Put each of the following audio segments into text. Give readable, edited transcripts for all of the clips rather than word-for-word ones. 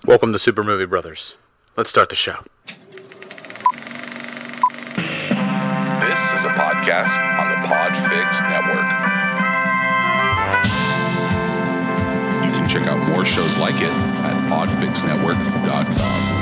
Welcome to Super Movie Brothers. Let's start the show. This is a podcast on the Podfix Network. You can check out more shows like it at podfixnetwork.com.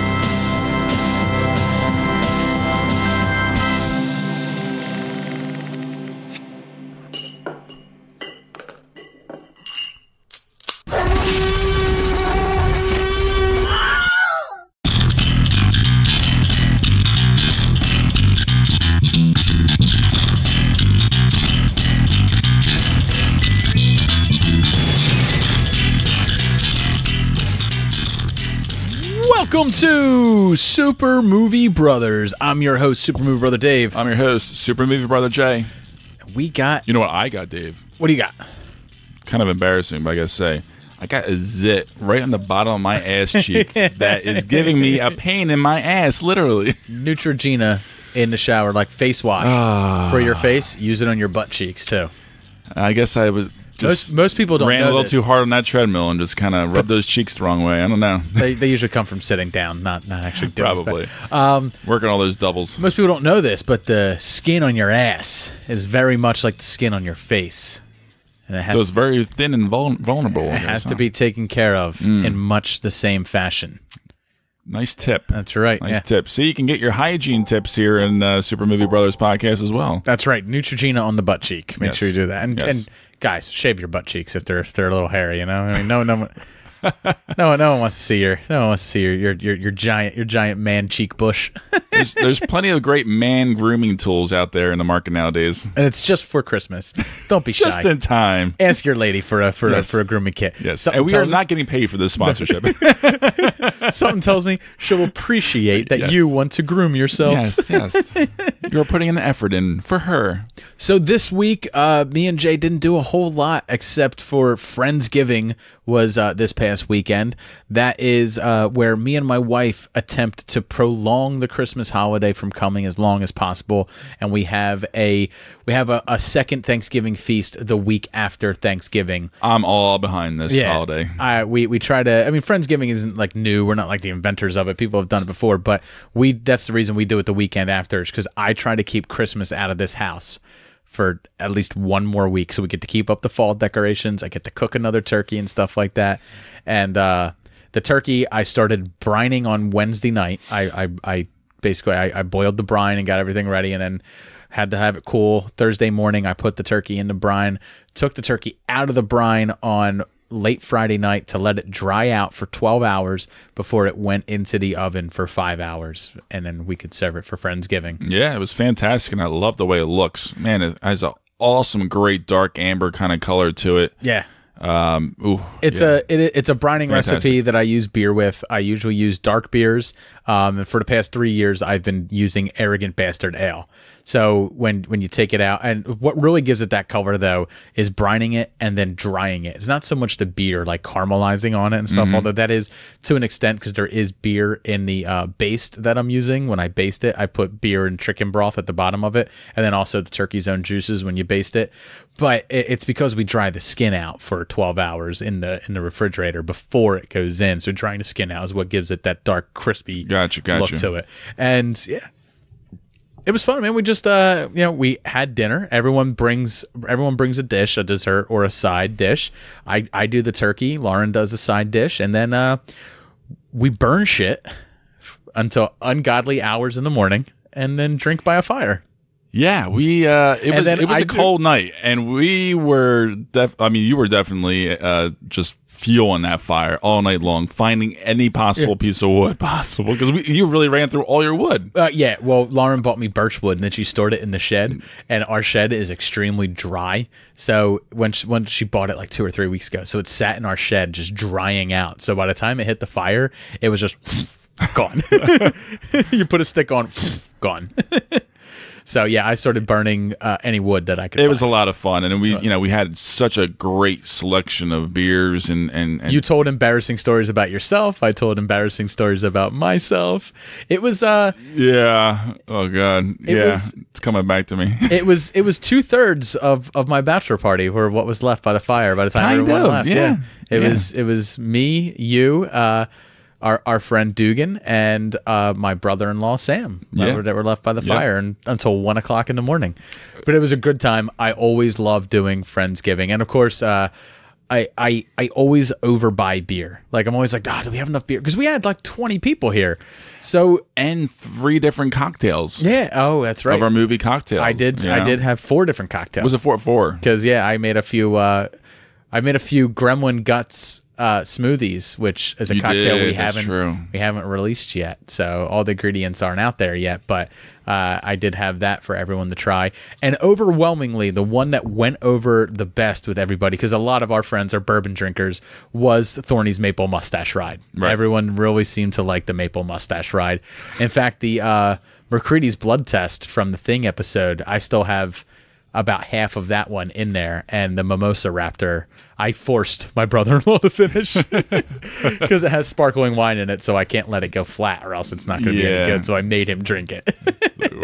Welcome to Super Movie Brothers. I'm your host, Super Movie Brother Dave. I'm your host, Super Movie Brother Jay. We got... You know what I got, Dave? What do you got? Kind of embarrassing, but I gotta say, I got a zit right on the bottom of my ass cheek that is giving me a pain in my ass, literally. Neutrogena in the shower, like face wash for your face. Use it on your butt cheeks, too. I guess I was... Most people don't ran know a little this. too hard on that treadmill and just kind of rubbed those cheeks the wrong way. I don't know. They usually come from sitting down, not actually doing it. Probably. Working all those doubles. Most people don't know this, but the skin on your ass is very much like the skin on your face. And it has So it's very thin and vulnerable. It has to be taken care of in much the same fashion. Nice tip. That's right. Nice tip. See, you can get your hygiene tips here in Super Movie Brothers podcast as well. That's right. Neutrogena on the butt cheek. Make sure you do that. And guys, shave your butt cheeks if they're a little hairy. You know, I mean, no one wants to see your giant man cheek bush. There's plenty of great man grooming tools out there in the market nowadays. And it's just for Christmas. Don't be shy. Just in time. Ask your lady for a grooming kit. Yes. And we are not getting paid for this sponsorship. Something tells me she'll appreciate that you want to groom yourself. Yes. You're putting an effort in for her. So this week, me and Jay didn't do a whole lot except for Friendsgiving was this past weekend. That is where me and my wife attempt to prolong the Christmas holiday from coming as long as possible, and we have a second Thanksgiving feast the week after Thanksgiving. I'm all behind this holiday. We try to. I mean, Friendsgiving isn't like new. We're not like the inventors of it. People have done it before, but that's the reason we do it the weekend after, is because I try to keep Christmas out of this house for at least one more week, so we get to keep up the fall decorations. I get to cook another turkey and stuff like that. And the turkey I started brining on Wednesday night. I basically boiled the brine and got everything ready, and then had to have it cool. Thursday morning, I put the turkey in the brine, took the turkey out of the brine on late Friday night to let it dry out for 12 hours before it went into the oven for 5 hours, and then we could serve it for Friendsgiving. Yeah, it was fantastic, and I love the way it looks. Man, it has an awesome, great dark amber kind of color to it. Yeah. It's a brining recipe that I use beer with. I usually use dark beers. And for the past 3 years, I've been using Arrogant Bastard Ale. So when you take it out, and what really gives it that color though is brining it and then drying it. It's not so much the beer like caramelizing on it and stuff, although that is to an extent because there is beer in the baste that I'm using. When I baste it, I put beer and chicken broth at the bottom of it, and then also the turkey's own juices when you baste it. But it's because we dry the skin out for 12 hours in the refrigerator before it goes in. So drying the skin out is what gives it that dark, crispy look to it. And yeah, it was fun, man. We just we had dinner. Everyone brings a dish, a dessert or a side dish. I do the turkey. Lauren does the side dish, and then we burn shit until ungodly hours in the morning, and then drink by a fire. Yeah, it was a cold night, and we were you were definitely just fueling that fire all night long, finding any possible piece of wood possible, because you really ran through all your wood. Yeah, well, Lauren bought me birch wood, and then she stored it in the shed, and our shed is extremely dry. So when she bought it like 2 or 3 weeks ago, so it sat in our shed just drying out. So by the time it hit the fire, it was just gone. You put a stick on, gone. So yeah, I started burning any wood that I could. It was a lot of fun, and we had such a great selection of beers and you told embarrassing stories about yourself. I told embarrassing stories about myself. It was yeah. Oh god, it's coming back to me. It was 2/3 of my bachelor party were what was left by the fire by the time everyone left. Yeah. It was me, you. our friend Dugan and my brother-in-law Sam that were left by the fire and until 1 o'clock in the morning. But it was a good time. I always love doing Friendsgiving, and of course, I always overbuy beer. Like I'm always like, do we have enough beer? Because we had like 20 people here, and 3 different cocktails. Yeah. Oh, that's right. Of our movie cocktails. I did have 4 different cocktails. Was it 4? Because I made a few. Gremlin Guts smoothies, which is a cocktail we haven't released yet. So all the ingredients aren't out there yet, but I did have that for everyone to try. And overwhelmingly, the one that went over the best with everybody, because a lot of our friends are bourbon drinkers, was Thorny's Maple Mustache Ride. Right. Everyone really seemed to like the Maple Mustache Ride. In fact, the McCready's blood test from the Thing episode, I still have about half of that one in there, and the Mimosa Raptor I forced my brother-in-law to finish because it has sparkling wine in it, so I can't let it go flat or else it's not going to be any good, so I made him drink it.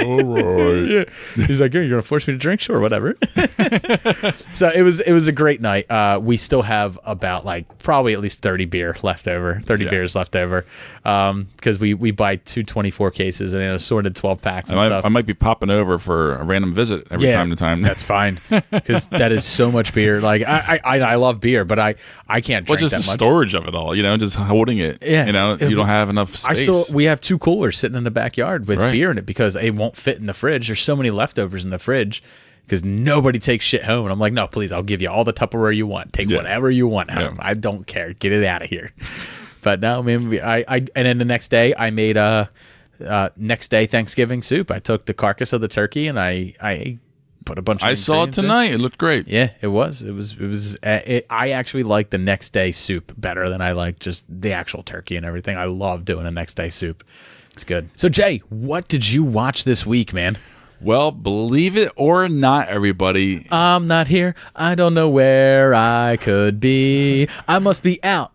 All right. Yeah. He's like, you're going to force me to drink? Sure, whatever. So it was a great night. We still have about probably at least 30 beers left over because we buy 224 cases and an assorted 12 packs and stuff. I might be popping over for a random visit every time to time. That's fine because that is so much beer. Like I love beer, but I can't drink just that the much. Storage of it all, just holding it. Yeah, you don't have enough space. We have 2 coolers sitting in the backyard with beer in it because it won't fit in the fridge. There's so many leftovers in the fridge because nobody takes shit home. And I'm like, no, please, I'll give you all the Tupperware you want. Take whatever you want home. I don't care. Get it out of here. But no, I mean, and then the next day I made next day Thanksgiving soup. I took the carcass of the turkey and I put a bunch of I saw it tonight. It looked great. Yeah, it was. I actually like the next day soup better than I like just the actual turkey and everything. I love doing a next day soup. It's good. So Jay, what did you watch this week, man? Well, believe it or not, everybody, I'm not here. I don't know where I could be. I must be out.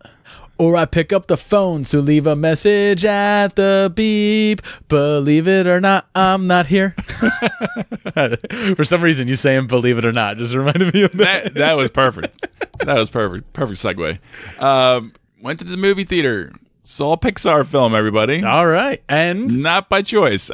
Or I pick up the phone to leave a message at the beep. Believe it or not, I'm not here. For some reason, you saying "believe it or not" just reminded me of that. That was perfect. That was perfect. Perfect segue. Went to the movie theater. Saw a Pixar film, everybody. All right. And not by choice.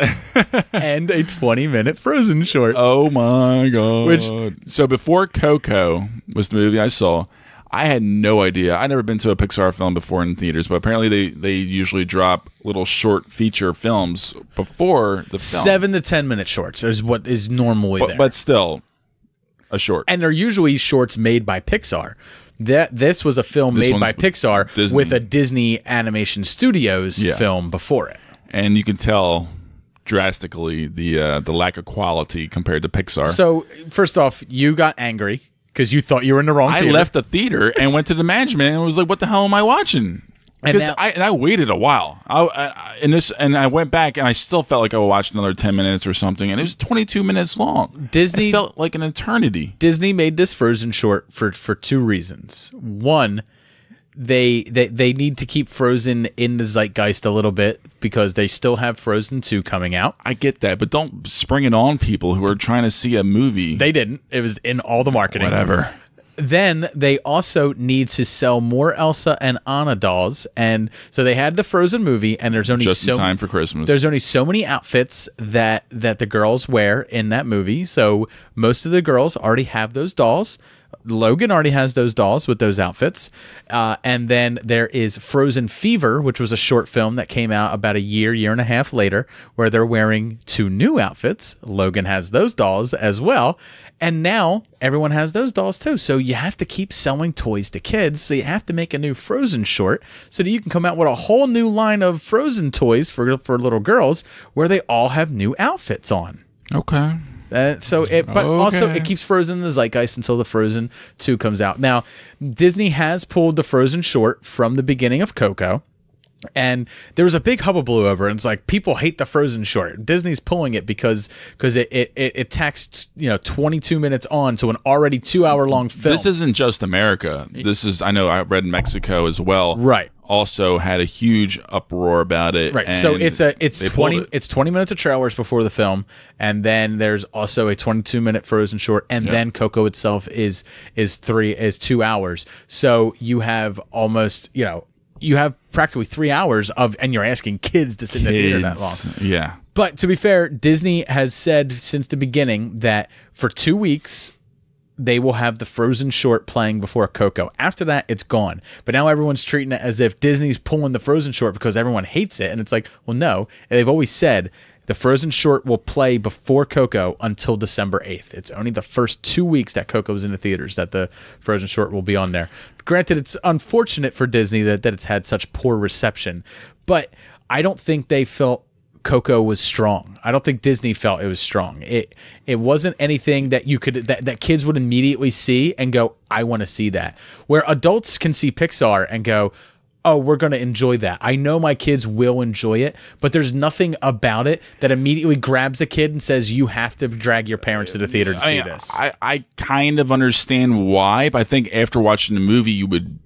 And a 20-minute Frozen short. Oh, my God. So before Coco was the movie I saw, I had no idea. I'd never been to a Pixar film before in theaters, but apparently they usually drop little short feature films before the film. 7 to 10-minute shorts is what is normally there. But still, a short. And they're usually shorts made by Pixar. This was a film made by Pixar Disney. With a Disney Animation Studios film before it. And you can tell drastically the lack of quality compared to Pixar. So, first off, you got angry because you thought you were in the wrong theater. I left the theater and went to the management and was like, what the hell am I watching? Because I waited a while. I went back and I still felt like I watched another 10 minutes or something, and it was 22 minutes long. It felt like an eternity. Disney made this Frozen short for 2 reasons. One, they need to keep Frozen in the zeitgeist a little bit because they still have Frozen 2 coming out. I get that, but don't spring it on people who are trying to see a movie. They didn't. It was in all the marketing. Whatever. Then they also need to sell more Elsa and Anna dolls, and so they had the Frozen movie, and there's only just in time for Christmas. There's only so many outfits that the girls wear in that movie, so most of the girls already have those dolls. Logan already has those dolls with those outfits. And then there is Frozen Fever, which was a short film that came out about a year and a half later, where they're wearing 2 new outfits. Logan has those dolls as well. And now everyone has those dolls too. So you have to keep selling toys to kids. So you have to make a new Frozen short so that you can come out with a whole new line of Frozen toys for little girls where they all have new outfits on. Okay. Also it keeps Frozen in the zeitgeist until the Frozen 2 comes out. Now, Disney has pulled the Frozen short from the beginning of Coco, and there was a big hullabaloo over it. And it's like people hate the Frozen short. Disney's pulling it because it tacks 22 minutes on to an already 2-hour-long film. This isn't just America. I know I read Mexico as well. Right. Also had a huge uproar about it. Right. So it's 20 minutes of trailers before the film, and then there's also a 22-minute Frozen short, and then Coco itself is 2 hours. So you have almost you have practically 3 hours and you're asking kids to sit in the theater that long. Yeah. But to be fair, Disney has said since the beginning that for 2 weeks they will have the Frozen short playing before Coco. After that, it's gone. But now everyone's treating it as if Disney's pulling the Frozen short because everyone hates it. And it's like, well, no. And they've always said the Frozen short will play before Coco until December 8th. It's only the first 2 weeks that Coco's in the theaters that the Frozen short will be on there. Granted, it's unfortunate for Disney that it's had such poor reception. But I don't think they felt Coco was strong. I don't think Disney felt it was strong. It wasn't anything that you could that kids would immediately see and go, I want to see that. Where adults can see Pixar and go, oh, we're going to enjoy that. I know my kids will enjoy it, but there's nothing about it that immediately grabs a kid and says you have to drag your parents to the theater to see this. I kind of understand why, but I think after watching the movie you would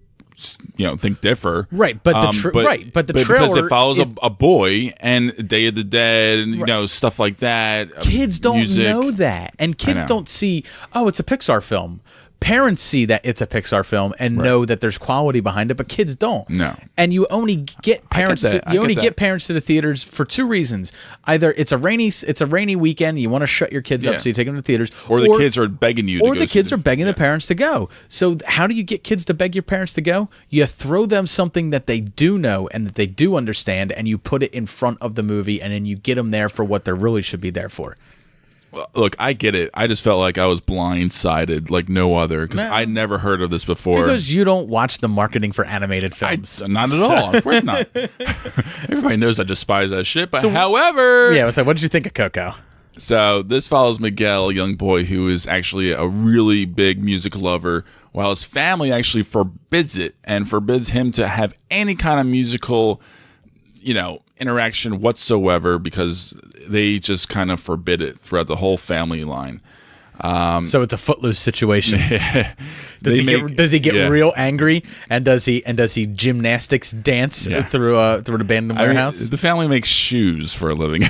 think differ, right? But the trailer because it follows a boy and Day of the Dead and stuff like that. Kids don't know that, and kids don't see. Oh, it's a Pixar film. Parents see that it's a Pixar film and know that there's quality behind it, but kids don't. No, and you only get parents. Get parents to the theaters for two reasons: either it's a rainy weekend, you want to shut your kids up, so you take them to the theaters, or the kids are begging you, or the kids are begging the parents to go. So how do you get kids to beg your parents to go? You throw them something that they do know and that they do understand, and you put it in front of the movie, and then you get them there for what they really should be there for. Well, look, I get it. I just felt like I was blindsided like no other because I never heard of this before. Because you don't watch the marketing for animated films. Not at all. Of course not. Everybody knows I despise that shit. But however... Yeah, so what did you think of Coco? So this follows Miguel, a young boy who is actually a really big music lover, while his family actually forbids it and forbids him to have any kind of musical, interaction whatsoever because they just kind of forbid it throughout the whole family line. So it's a Footloose situation. Does he get real angry? And does he gymnastics dance through the abandoned warehouse? The family makes shoes for a living. You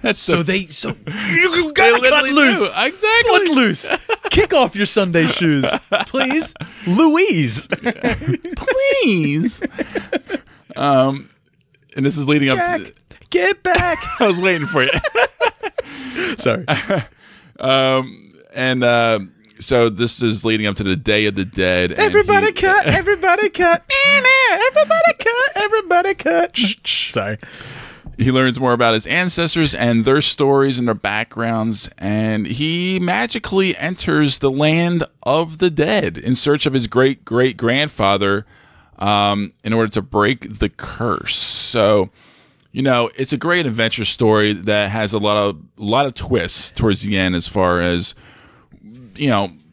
gotta cut loose. Exactly. Foot loose. Kick off your Sunday shoes, please, Louise. Please. And this is leading Jack, up to... Get back! I was waiting for you. Sorry. So this is leading up to the Day of the Dead. Everybody cut! Everybody cut! Everybody cut! Everybody cut! Sorry. He learns more about his ancestors and their stories and their backgrounds, and he magically enters the land of the dead in search of his great-great-grandfather in order to break the curse. So, it's a great adventure story that has a lot of twists towards the end as far as,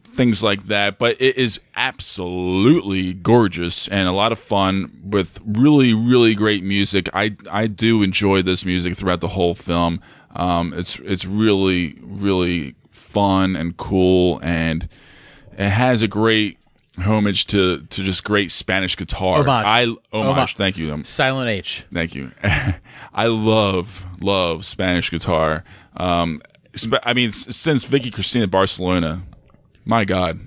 things like that. But it is absolutely gorgeous and a lot of fun with really, really great music. I do enjoy this music throughout the whole film. It's really, really fun and cool, and it has a great homage to just great Spanish guitar. Homage. Thank you. Silent H. Thank you. I love Spanish guitar. Since Vicky Cristina Barcelona, my God.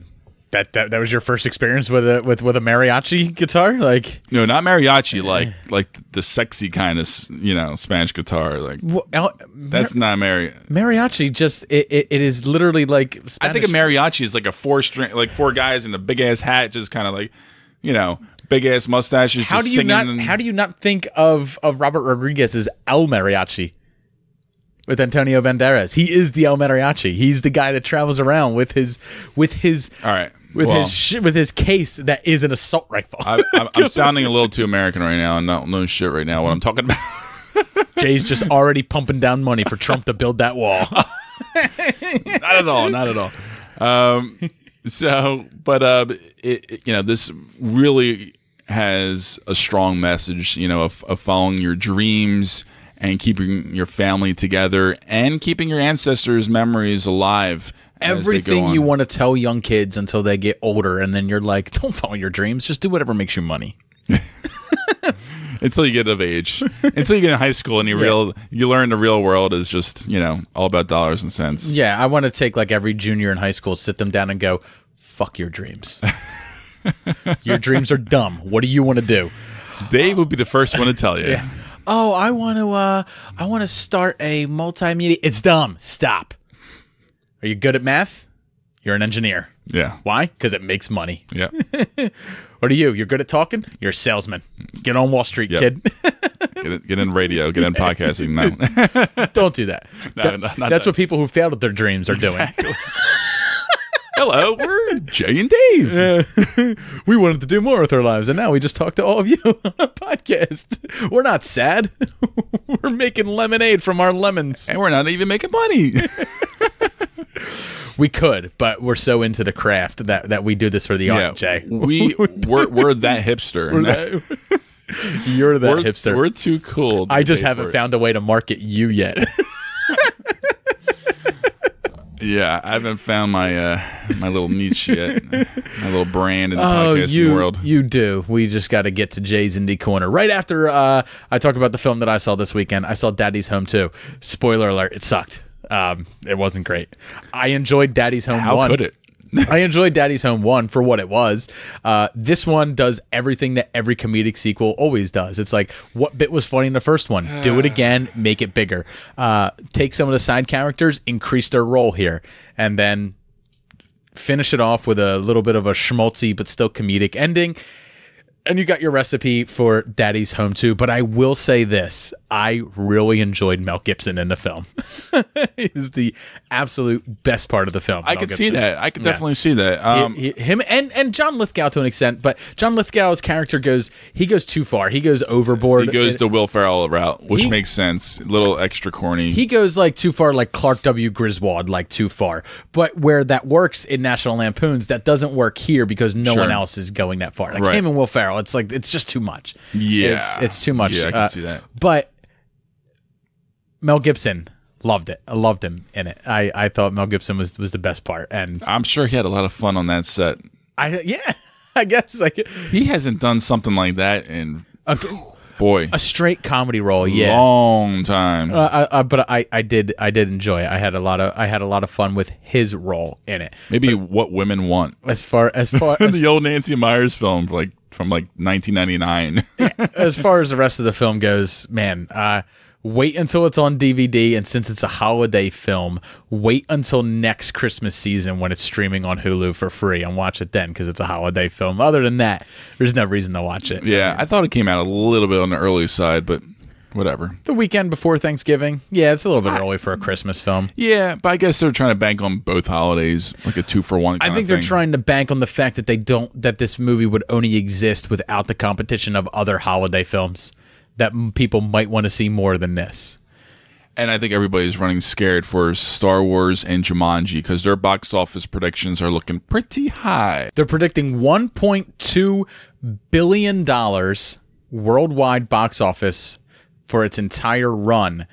That was your first experience with a mariachi guitar, like no, not mariachi, like the sexy kind of Spanish guitar, like that's not mariachi. Just it is literally like Spanish. I think a mariachi is like a four guys in a big ass hat, just kind of like big ass mustaches. How do you not think of Robert Rodriguez's El Mariachi? With Antonio Banderas, he is the El Mariachi. He's the guy that travels around with his all right. With his case that is an assault rifle. I'm sounding a little too American right now and not knowing shit right now what I'm talking about. Jay's just already pumping down money for Trump to build that wall. Not at all. This really has a strong message, of following your dreams and keeping your family together and keeping your ancestors' memories alive. Everything you want to tell young kids until they get older, and then you're like, don't follow your dreams, just do whatever makes you money. Until you get of age. Until you get in high school and you learn the real world is just, all about dollars and cents. Yeah, I want to take like every junior in high school, sit them down and go, fuck your dreams. Your dreams are dumb. What do you want to do? Dave would be the first one to tell you. Yeah. Oh, I want to start a multimedia. It's dumb. Stop. Are you good at math? You're an engineer. Yeah. Why? Because it makes money. Yeah. What are you? You're good at talking? You're a salesman. Get on Wall Street, kid. Get in radio. Get in podcasting now. Don't do that. No, that's what people who failed at their dreams are doing. Hello, we're Jay and Dave. We wanted to do more with our lives, and now we just talk to all of you on a podcast. We're not sad. We're making lemonade from our lemons. And we're not even making money. We could, but we're so into the craft that we do this for the art, Jay. We're that hipster. You're that hipster. We're too cool. I just haven't found a way to market you yet. Yeah, I haven't found my my little niche yet. My little brand in the podcasting world. You do. We just got to get to Jay's Indie Corner. Right after I talk about the film that I saw this weekend, I saw Daddy's Home 2. Spoiler alert, it sucked. It wasn't great. I enjoyed Daddy's Home 1. How could it? I enjoyed Daddy's Home 1 for what it was. This one does everything that every comedic sequel always does. It's like, what bit was funny in the first one? Do it again, make it bigger. Take some of the side characters, increase their role here, and then finish it off with a little bit of a schmaltzy but still comedic ending. And you got your recipe for Daddy's Home 2. But I will say this. I really enjoyed Mel Gibson in the film. He's the absolute best part of the film. I could see that. I could definitely see that. Him and John Lithgow to an extent. But John Lithgow's character goes too far. He goes overboard. He goes the Will Ferrell route, which makes sense. A little extra corny. He goes like too far, like Clark W. Griswold, like too far. But where that works in National Lampoons, that doesn't work here because no one else is going that far. Like him and Will Ferrell. It's like, it's just too much. Yeah. It's too much. Yeah, I can see that. But Mel Gibson, loved it. I loved him in it. I thought Mel Gibson was the best part. And I'm sure he had a lot of fun on that set. I guess. He hasn't done something like that in, boy, a straight comedy role. Yeah. Long time. But I did enjoy it. I had a lot of fun with his role in it. Maybe What Women Want. As far as the old Nancy Meyers film, from 1999. As far as the rest of the film goes, man, wait until it's on DVD, and since it's a holiday film, wait until next Christmas season when it's streaming on Hulu for free and watch it then, because it's a holiday film. Other than that, there's no reason to watch it. Yeah, I thought it came out a little bit on the early side, but whatever. The weekend before Thanksgiving, it's a little bit early for a Christmas film. Yeah, but I guess they're trying to bank on both holidays, like a 2-for-1 I think they're trying to bank on the fact that that this movie would only exist without the competition of other holiday films that people might want to see more than this. And I think everybody's running scared for Star Wars and Jumanji because their box office predictions are looking pretty high. They're predicting $1.2 billion worldwide box office for its entire run,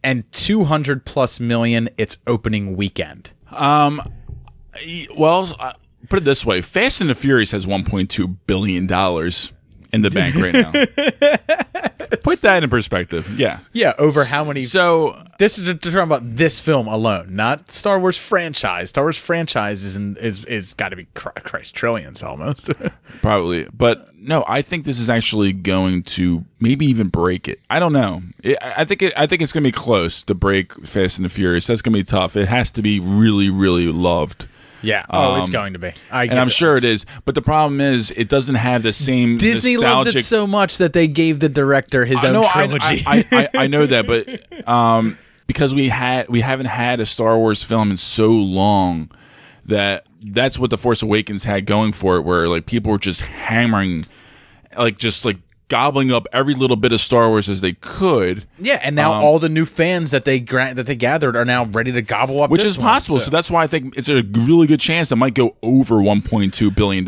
and 200+ million its opening weekend. Well, put it this way: Fast and the Furious has $1.2 billion in the bank right now. Put that in perspective. Yeah. Over how many? So this is talking about this film alone, not Star Wars franchise. Star Wars franchise is got to be Christ trillions almost. Probably, but no, I think this is actually going to maybe even break it. I don't know. I think it's going to be close to break Fast and the Furious. That's going to be tough. It has to be really, really loved. Yeah. It's going to be. I'm sure it is. But the problem is, it doesn't have the same Disney nostalgic... loves it so much that they gave the director his own trilogy. I know that, but because we haven't had a Star Wars film in so long, that's what The Force Awakens had going for it, where like people were just hammering, just gobbling up every little bit of Star Wars as they could. Yeah, and now all the new fans that they gathered are now ready to gobble up, which is possible. So that's why I think it's a really good chance it might go over $1.2 billion.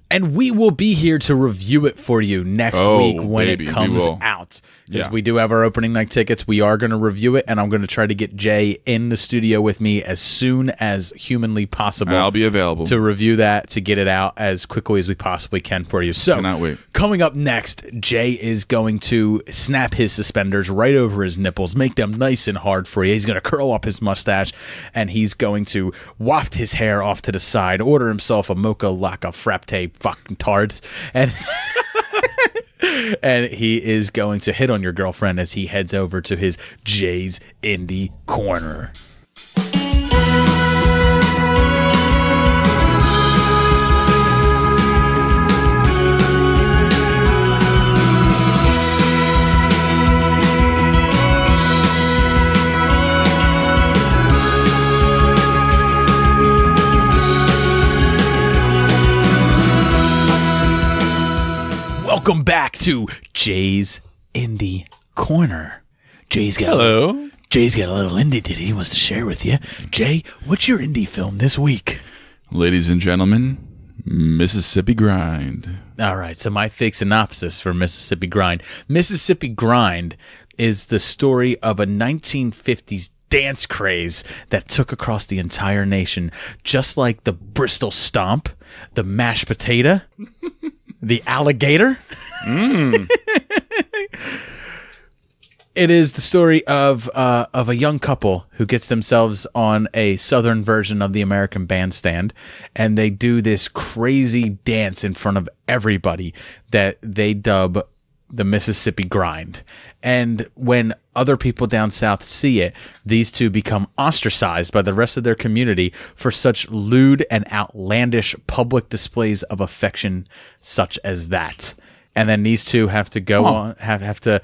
And we will be here to review it for you next week when it comes out. Because we do have our opening night tickets. We are going to review it, and I'm going to try to get Jay in the studio with me as soon as humanly possible. I'll be available to review that, to get it out as quickly as we possibly can for you. So, cannot wait. Coming up next, Jay is going to snap his suspenders right over his nipples, make them nice and hard for you. He's going to curl up his mustache, and he's going to waft his hair off to the side, order himself a mocha latte frappe fucking tards, and And he is going to hit on your girlfriend as he heads over to his Jay's Indie Corner. Welcome back to Jay's Indie Corner. Jay's got a little indie ditty he wants to share with you. Jay, what's your indie film this week? Ladies and gentlemen, Mississippi Grind. All right, so my fake synopsis for Mississippi Grind. Mississippi Grind is the story of a 1950s dance craze that took across the entire nation, just like the Bristol Stomp, the mashed potato, the alligator. It is the story of a young couple who gets themselves on a southern version of the American Bandstand, and they do this crazy dance in front of everybody that they dub the Mississippi Grind. And when other people down south see it, these two become ostracized by the rest of their community for such lewd and outlandish public displays of affection such as that. And then these two have to go on, have to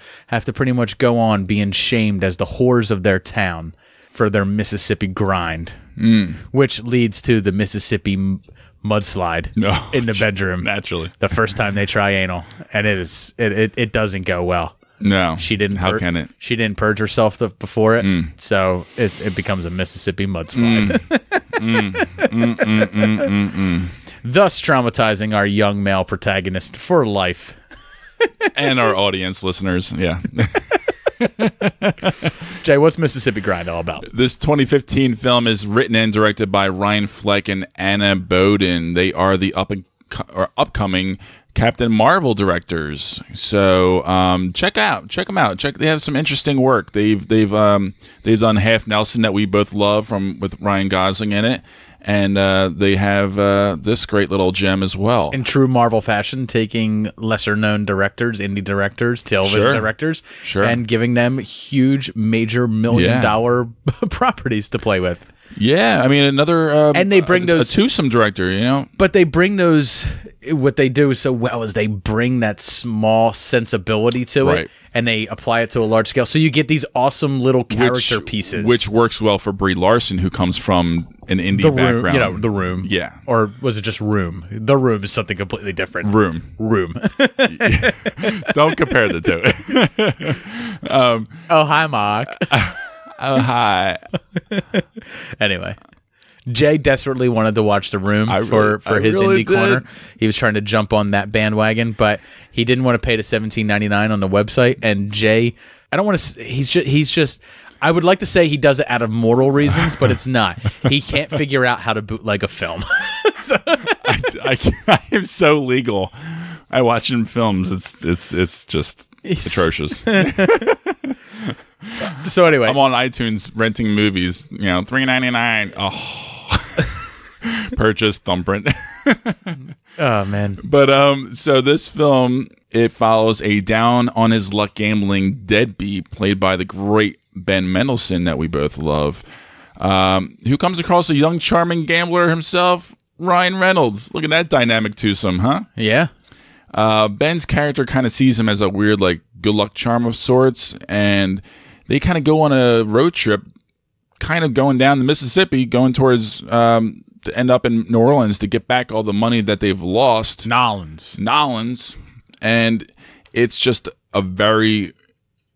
pretty much go on being shamed as the whores of their town for their Mississippi Grind, which leads to the Mississippi mudslide in the bedroom. Naturally, the first time they try anal, and it doesn't go well. No, she didn't. How can it? She didn't purge herself before it, so it becomes a Mississippi mudslide. Thus traumatizing our young male protagonist for life. And our audience listeners, yeah. Jay, what's Mississippi Grind all about? This 2015 film is written and directed by Ryan Fleck and Anna Boden. They are the upcoming Captain Marvel directors. So check them out. They have some interesting work. They've done Half Nelson that we both love with Ryan Gosling in it. And they have this great little gem as well. In true Marvel fashion, taking lesser-known directors, indie directors, television directors, and giving them huge, major, million-dollar properties to play with. Yeah, I mean, another and they bring those a twosome director, you know. But they bring those. What they do so well is they bring that small sensibility to it, and they apply it to a large scale. So you get these awesome little character pieces, which works well for Brie Larson, who comes from an indie background. You know, The Room. Yeah, or was it just Room? The Room is something completely different. Room. Don't compare the two. Oh, hi, Mark. Oh, hi. Anyway, Jay desperately wanted to watch The Room for his really indie corner. He was trying to jump on that bandwagon, but he didn't want to pay the $17.99 on the website. And Jay, I don't want to. He's just. I would like to say he does it out of moral reasons, but it's not. He can't figure out how to bootleg a film. I am so legal. I watch in films. It's just atrocious. So anyway, I'm on iTunes renting movies. You know, $3.99. Oh, purchase thumbprint. Oh man! But so this film, it follows a down on his luck gambling deadbeat played by the great Ben Mendelsohn that we both love, who comes across a young charming gambler himself, Ryan Reynolds. Look at that dynamic twosome, huh? Yeah. Ben's character kind of sees him as a weird, like, good luck charm of sorts, and they kind of go on a road trip, kind of going down the Mississippi, going towards to end up in New Orleans to get back all the money that they've lost. Nolans. And it's just a very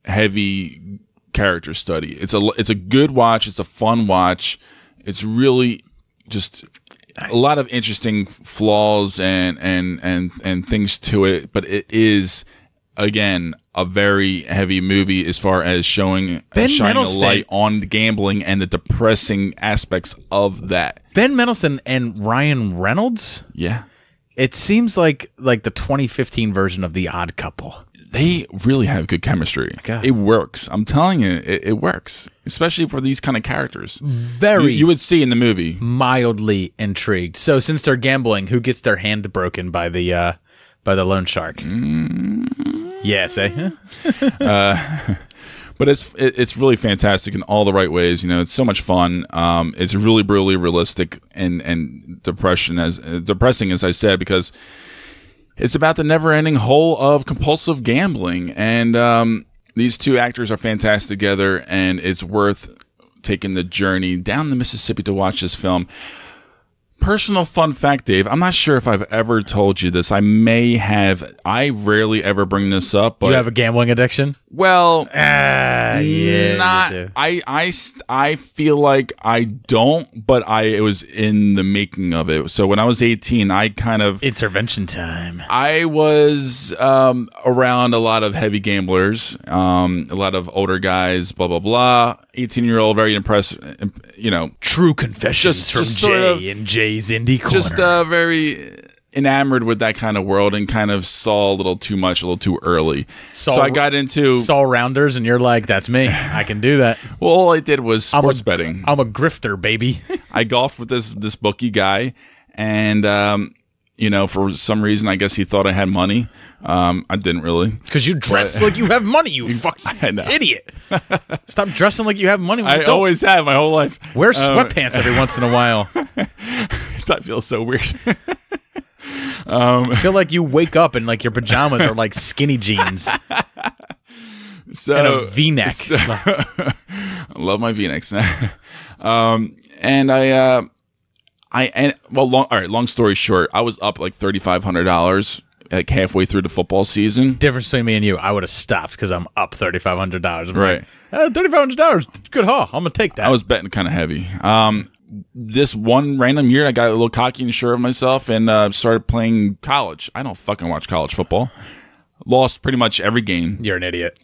heavy character study. It's a good watch. It's a fun watch. It's really just a lot of interesting flaws and things to it, but it is, again, a very heavy movie as far as shining a light on the gambling and the depressing aspects of that. Ben Mendelsohn and Ryan Reynolds? Yeah. It seems like the 2015 version of The Odd Couple. They really have good chemistry. God. It works. I'm telling you, it works, especially for these kind of characters. Very. You would see in the movie. Mildly intrigued. So since they're gambling, who gets their hand broken by the by the loan shark. Yes, eh? But it's really fantastic in all the right ways. It's so much fun. It's really, really realistic and depressing, as I said, because it's about the never-ending hole of compulsive gambling. And these two actors are fantastic together, and it's worth taking the journey down the Mississippi to watch this film. Personal fun fact, Dave, I'm not sure if I've ever told you this. I may have. I rarely ever bring this up. But you have a gambling addiction? Well, yeah, not. I feel like I don't, but it was in the making of it. So when I was 18, I kind of intervention time. I was around a lot of heavy gamblers, a lot of older guys, blah blah blah. 18-year-old, very impressed. True confessions from Jay in Jay's Indie Corner. Just very enamored with that kind of world and kind of saw a little too much, a little too early. So I got into saw rounders, and you're like, "That's me. I can do that." Well, all I did was sports betting. I'm a grifter, baby. I golfed with this bookie guy, and for some reason, I guess he thought I had money. I didn't really. Because you dress like you have money, you fucking idiot. Stop dressing like you have money. I always have my whole life. Wear sweatpants every once in a while. That feels so weird. I feel like you wake up and like your pajamas are like skinny jeans. And a V-neck. I love my V-necks. Long story short, I was up like $3,500 like halfway through the football season. Difference between me and you, I would have stopped because I'm up $3,500. Right. Like, $3,500, good haul. I'm going to take that. I was betting kind of heavy. This one random year, I got a little cocky and sure of myself and started playing college. I don't fucking watch college football. Lost pretty much every game. You're an idiot.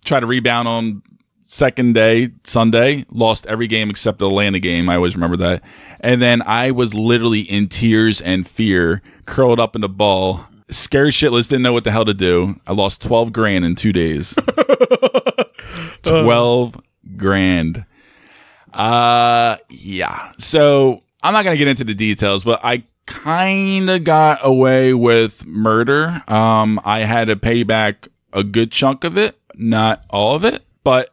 Tried to rebound on second day, Sunday. Lost every game except the Atlanta game. I always remember that. And then I was literally in tears and fear, curled up in the ball, scared shitless, didn't know what the hell to do. I lost $12,000 in 2 days. 12 grand. Yeah. So I'm not gonna get into the details, but I kind of got away with murder. I had to pay back a good chunk of it, not all of it, but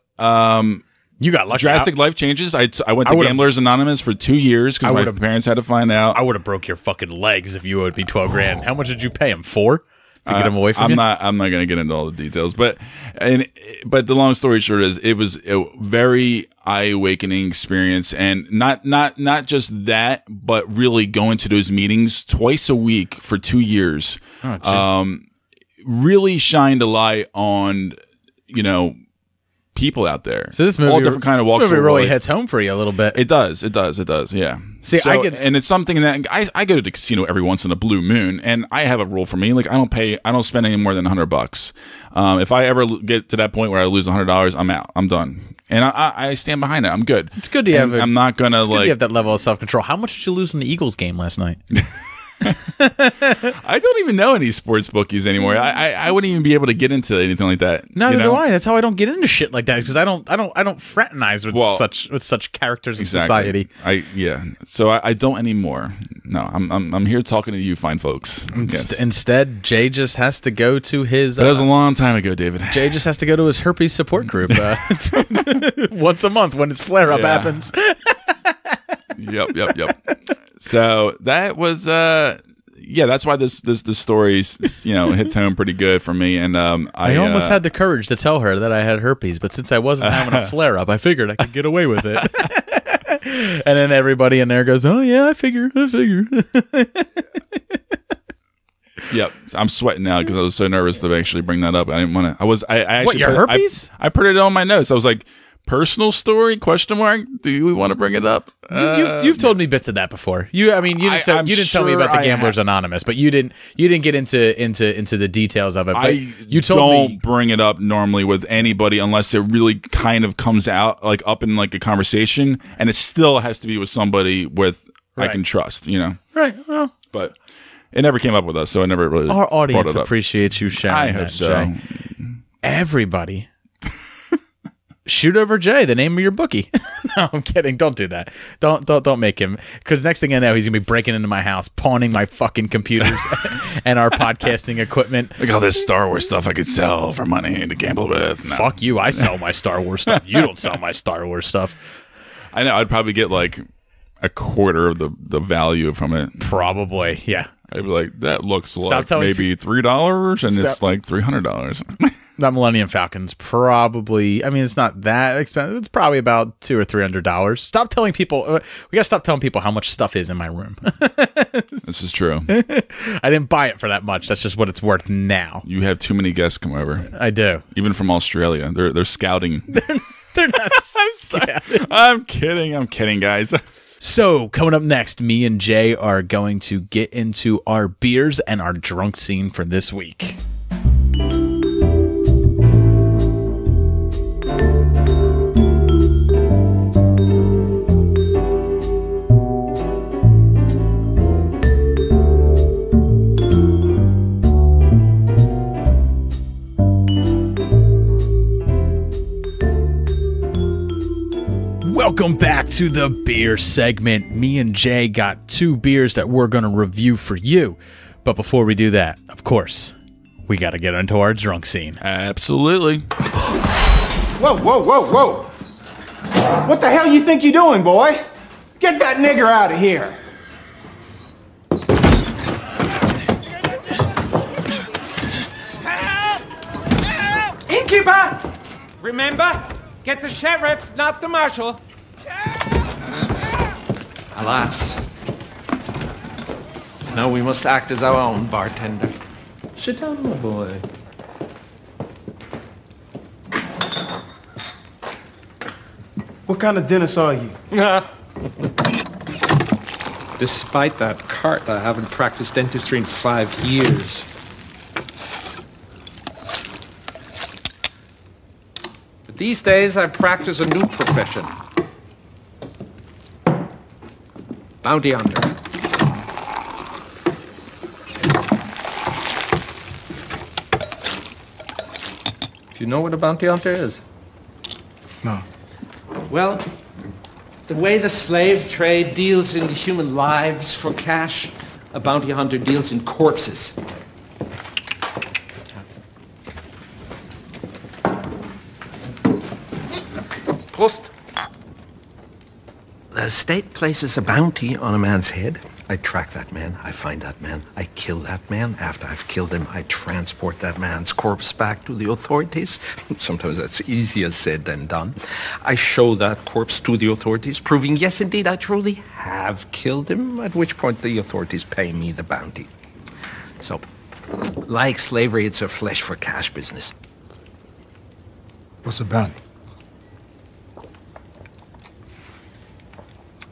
you got lucky. Drastic life changes. I went to Gamblers Anonymous for 2 years because my parents had to find out. I would have broke your fucking legs if you owed me $12,000. How much did you pay him? 4 to get him away from you? I'm not gonna get into all the details, but the long story short is it was a very eye-awakening experience, and not just that, but really going to those meetings twice a week for 2 years. Really shined a light on people out there. So this movie, all different kind of walks. This movie really hits home for you a little bit. It does. Yeah. See, and it's something that I go to the casino every once in a blue moon, and I have a rule for me. Like I don't spend any more than $100. If I ever get to that point where I lose $100, I'm out. I'm done. And I stand behind it. I'm good. It's good to have. I'm not gonna you have that level of self-control. How much did you lose in the Eagles game last night? I don't even know any sports bookies anymore. I wouldn't even be able to get into anything like that. Neither do I. That's how I don't get into shit like that, because I don't fraternize with such characters of society. So I don't anymore. No, I'm here talking to you fine folks. Instead, Jay just has to go to his. That was a long time ago, David. Jay just has to go to his herpes support group once a month when his flare up happens. Yep. So that was that's why this story hits home pretty good for me. And I almost had the courage to tell her that I had herpes, but since I wasn't having a flare up, I figured I could get away with it. And then everybody in there goes, "Oh yeah, I figure." Yep, I'm sweating now because I was so nervous to actually bring that up. I didn't want to. I actually what, your herpes? I put it on my notes. I was like, personal story? ? Do we want to bring it up? You've told me bits of that before. You didn't tell me about the Gamblers Anonymous, but you didn't get into the details of it. But you told me, bring it up normally with anybody unless it really kind of comes out like up in like a conversation, and it still has to be with somebody I can trust. Right? Well, but it never came up with us, so I never really. Our audience appreciates you sharing. I hope so. Jay. Everybody Shoot Over Jay, the name of your bookie. No, I'm kidding. Don't do that. Don't make him. Because next thing I know, he's going to be breaking into my house, pawning my fucking computers and our podcasting equipment. Look at all this Star Wars stuff I could sell for money to gamble with. No. Fuck you. I sell my Star Wars stuff. You don't sell my Star Wars stuff. I know. I'd probably get like a quarter of the value from it. Probably, yeah. I'd be like, that looks like maybe $3, and it's like $300. That Millennium Falcon's probably, I mean, it's not that expensive. It's probably about $200 or $300. Stop telling people, we gotta stop telling people how much stuff is in my room. This is true. I didn't buy it for that much. That's just what it's worth now. You have too many guests come over. I do. Even from Australia. They're scouting. They're not. I'm sorry. I'm kidding, guys. So, coming up next, me and Jay are going to get into our beers and our drunk scene for this week. Welcome back to the beer segment. Me and Jay got 2 beers that we're going to review for you. But before we do that, of course, we got to get into our drunk scene. Absolutely. Whoa, whoa, whoa, whoa. What the hell you think you're doing, boy? Get that nigger out of here. Help! Innkeeper! Remember, get the sheriff, not the marshal. Alas. Now we must act as our own bartender. Sit down, my boy. What kind of dentist are you? Despite that cart, I haven't practiced dentistry in 5 years. But these days, I practice a new profession. Bounty hunter. Do you know what a bounty hunter is? No. Well, the way the slave trade deals in human lives for cash, a bounty hunter deals in corpses. Prost. The state places a bounty on a man's head. I track that man, I find that man, I kill that man. After I've killed him, I transport that man's corpse back to the authorities. Sometimes that's easier said than done. I show that corpse to the authorities, proving, yes, indeed, I truly have killed him, at which point the authorities pay me the bounty. So, like slavery, it's a flesh for cash business. What's a bounty?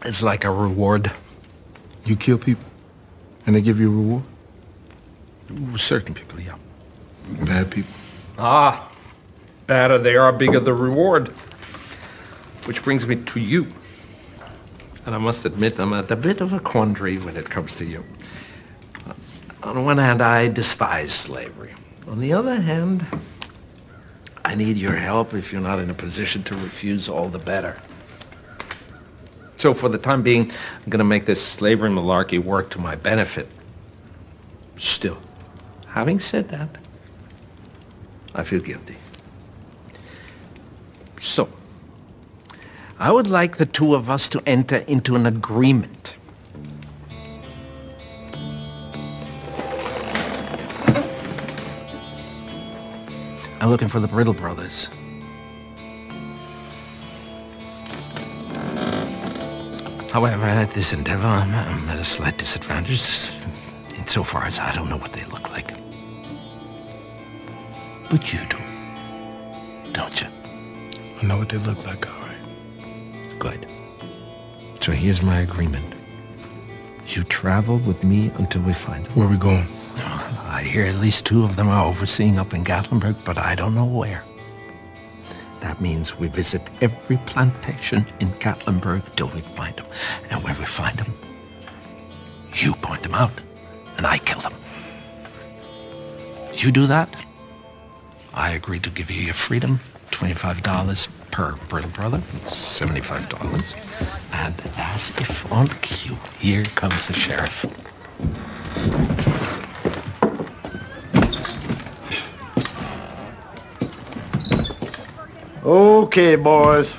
It's like a reward. You kill people, and they give you a reward? Certain people, yeah. Bad people? Ah, badder they are, bigger the reward. Which brings me to you. And I must admit, I'm at a bit of a quandary when it comes to you. On one hand, I despise slavery. On the other hand, I need your help. If you're not in a position to refuse, all the better. So for the time being, I'm going to make this slavery malarkey work to my benefit. Still, having said that, I feel guilty. So, I would like the two of us to enter into an agreement. I'm looking for the Brittle brothers. However, at this endeavor, I'm at a slight disadvantage insofar as I don't know what they look like. But you do, don't you? I know what they look like, all right. Good. So here's my agreement. You travel with me until we find them. Where are we going? I hear at least 2 of them are overseeing up in Gatlinburg, but I don't know where. That means we visit every plantation in Gatlinburg till we find them. And where we find them, you point them out, and I kill them. You do that, I agree to give you your freedom, $25 per brill, brother. $75. And as if on cue, here comes the sheriff. Okay, boys.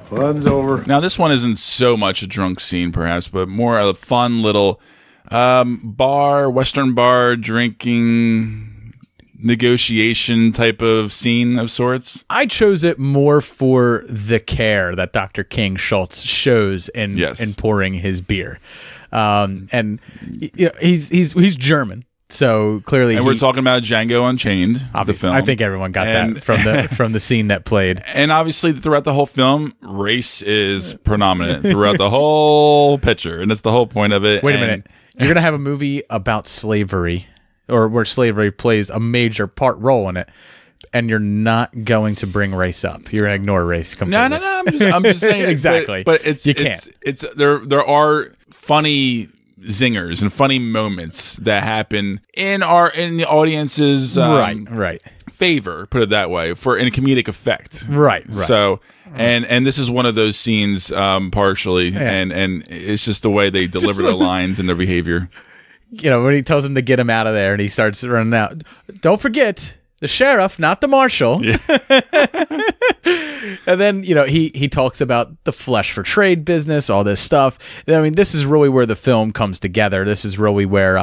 Fun's over. Now, this one isn't so much a drunk scene, perhaps, but more a fun little bar, Western bar, drinking, negotiation type of scene of sorts. I chose it more for the care that Dr. King Schultz shows in pouring his beer. And you know, he's German. So clearly, and we're talking about Django Unchained, the film. I think everyone got that from the scene that played. And obviously, throughout the whole film, race is predominant throughout the whole picture, and it's the whole point of it. Wait a minute, you're gonna have a movie about slavery, or where slavery plays a major role in it, and you're not going to bring race up. You're gonna ignore race completely. No. I'm just saying exactly. But you can't. There are funny zingers and funny moments that happen in the audience's right favor, put it that way, for in a comedic effect, right. So and this is one of those scenes partially, and it's just the way they deliver their lines and their behavior. You know, when he tells him to get him out of there and he starts running out, don't forget the sheriff, not the marshal. Yeah. And then, you know, he talks about the flesh for trade business, all this stuff. I mean, this is really where the film comes together. This is really where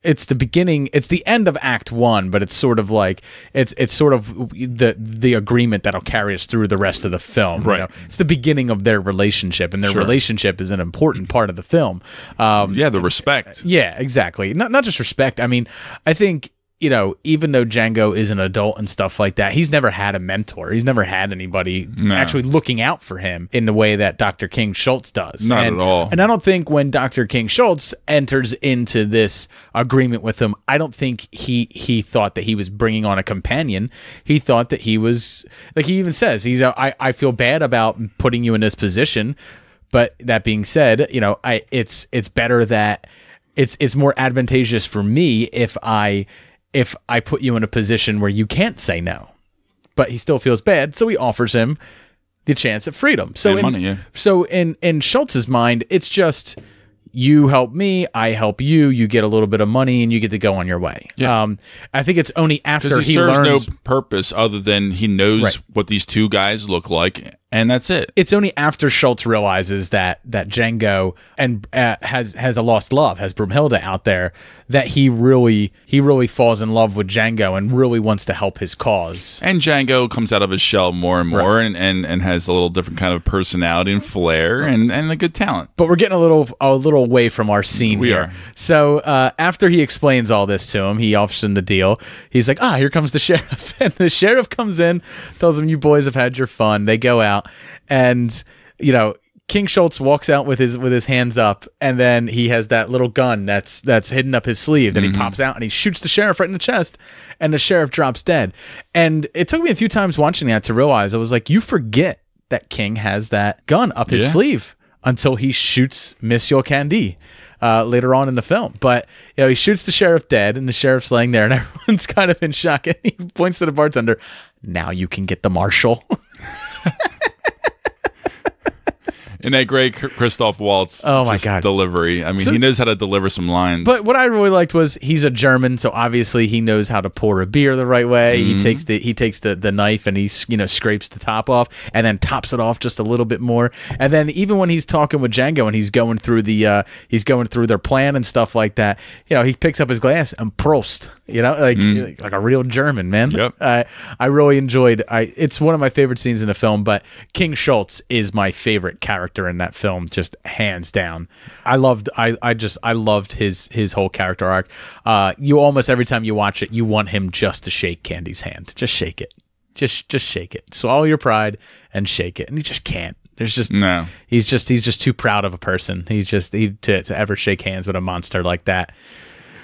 it's the beginning, it's the end of Act 1, but it's sort of like it's sort of the agreement that'll carry us through the rest of the film. Right. You know? It's the beginning of their relationship, and their relationship is an important part of the film. The respect. Yeah, exactly. Not just respect. I mean, I think, you know, even though Django is an adult and stuff like that, he's never had a mentor. He's never had anybody actually looking out for him in the way that Dr. King Schultz does. Not at all. And I don't think when Dr. King Schultz enters into this agreement with him, I don't think he thought that he was bringing on a companion. He thought that he was, like he even says, I feel bad about putting you in this position. But that being said, you know, it's better that it's more advantageous for me if I put you in a position where you can't say no. But he still feels bad, so he offers him the chance at freedom. So in Schultz's mind, it's just, you help me, I help you, you get a little bit of money, and you get to go on your way. Yeah. I think it's only after he serves no purpose other than he knows what these two guys look like, and that's it. It's only after Schultz realizes that Django and has a lost love, has Brumhilde out there, that he really falls in love with Django and really wants to help his cause. And Django comes out of his shell more and more, and has a little different kind of personality and flair and a good talent. But we're getting a little away from our scene we here. Are. So after he explains all this to him, he offers him the deal. He's like, here comes the sheriff. And the sheriff comes in, tells him, you boys have had your fun. They go out. And, you know, King Schultz walks out with his hands up, and then he has that little gun that's hidden up his sleeve that he pops out, and he shoots the sheriff right in the chest, and the sheriff drops dead. And it took me a few times watching that to realize, I was like, you forget that King has that gun up his sleeve until he shoots Monsieur Candy later on in the film. But, you know, he shoots the sheriff dead, and the sheriff's laying there, and everyone's kind of in shock, and he points to the bartender, now you can get the marshal. And that great Christoph Waltz delivery. I mean, he knows how to deliver some lines. But what I really liked was, he's a German, so obviously he knows how to pour a beer the right way. He takes the knife and he scrapes the top off and then tops it off just a little bit more. And then even when he's talking with Django and he's going through their plan and stuff like that, you know, he picks up his glass and Prost. You know, like a real German, man. Yep. I really enjoyed. It's one of my favorite scenes in the film. But King Schultz is my favorite character in that film, just hands down. I loved his whole character arc. You almost every time you watch it, you want him just to shake Candy's hand. Just shake it. Just shake it. Swallow your pride and shake it. And he just can't. There's just no. He's just too proud of a person. To ever shake hands with a monster like that.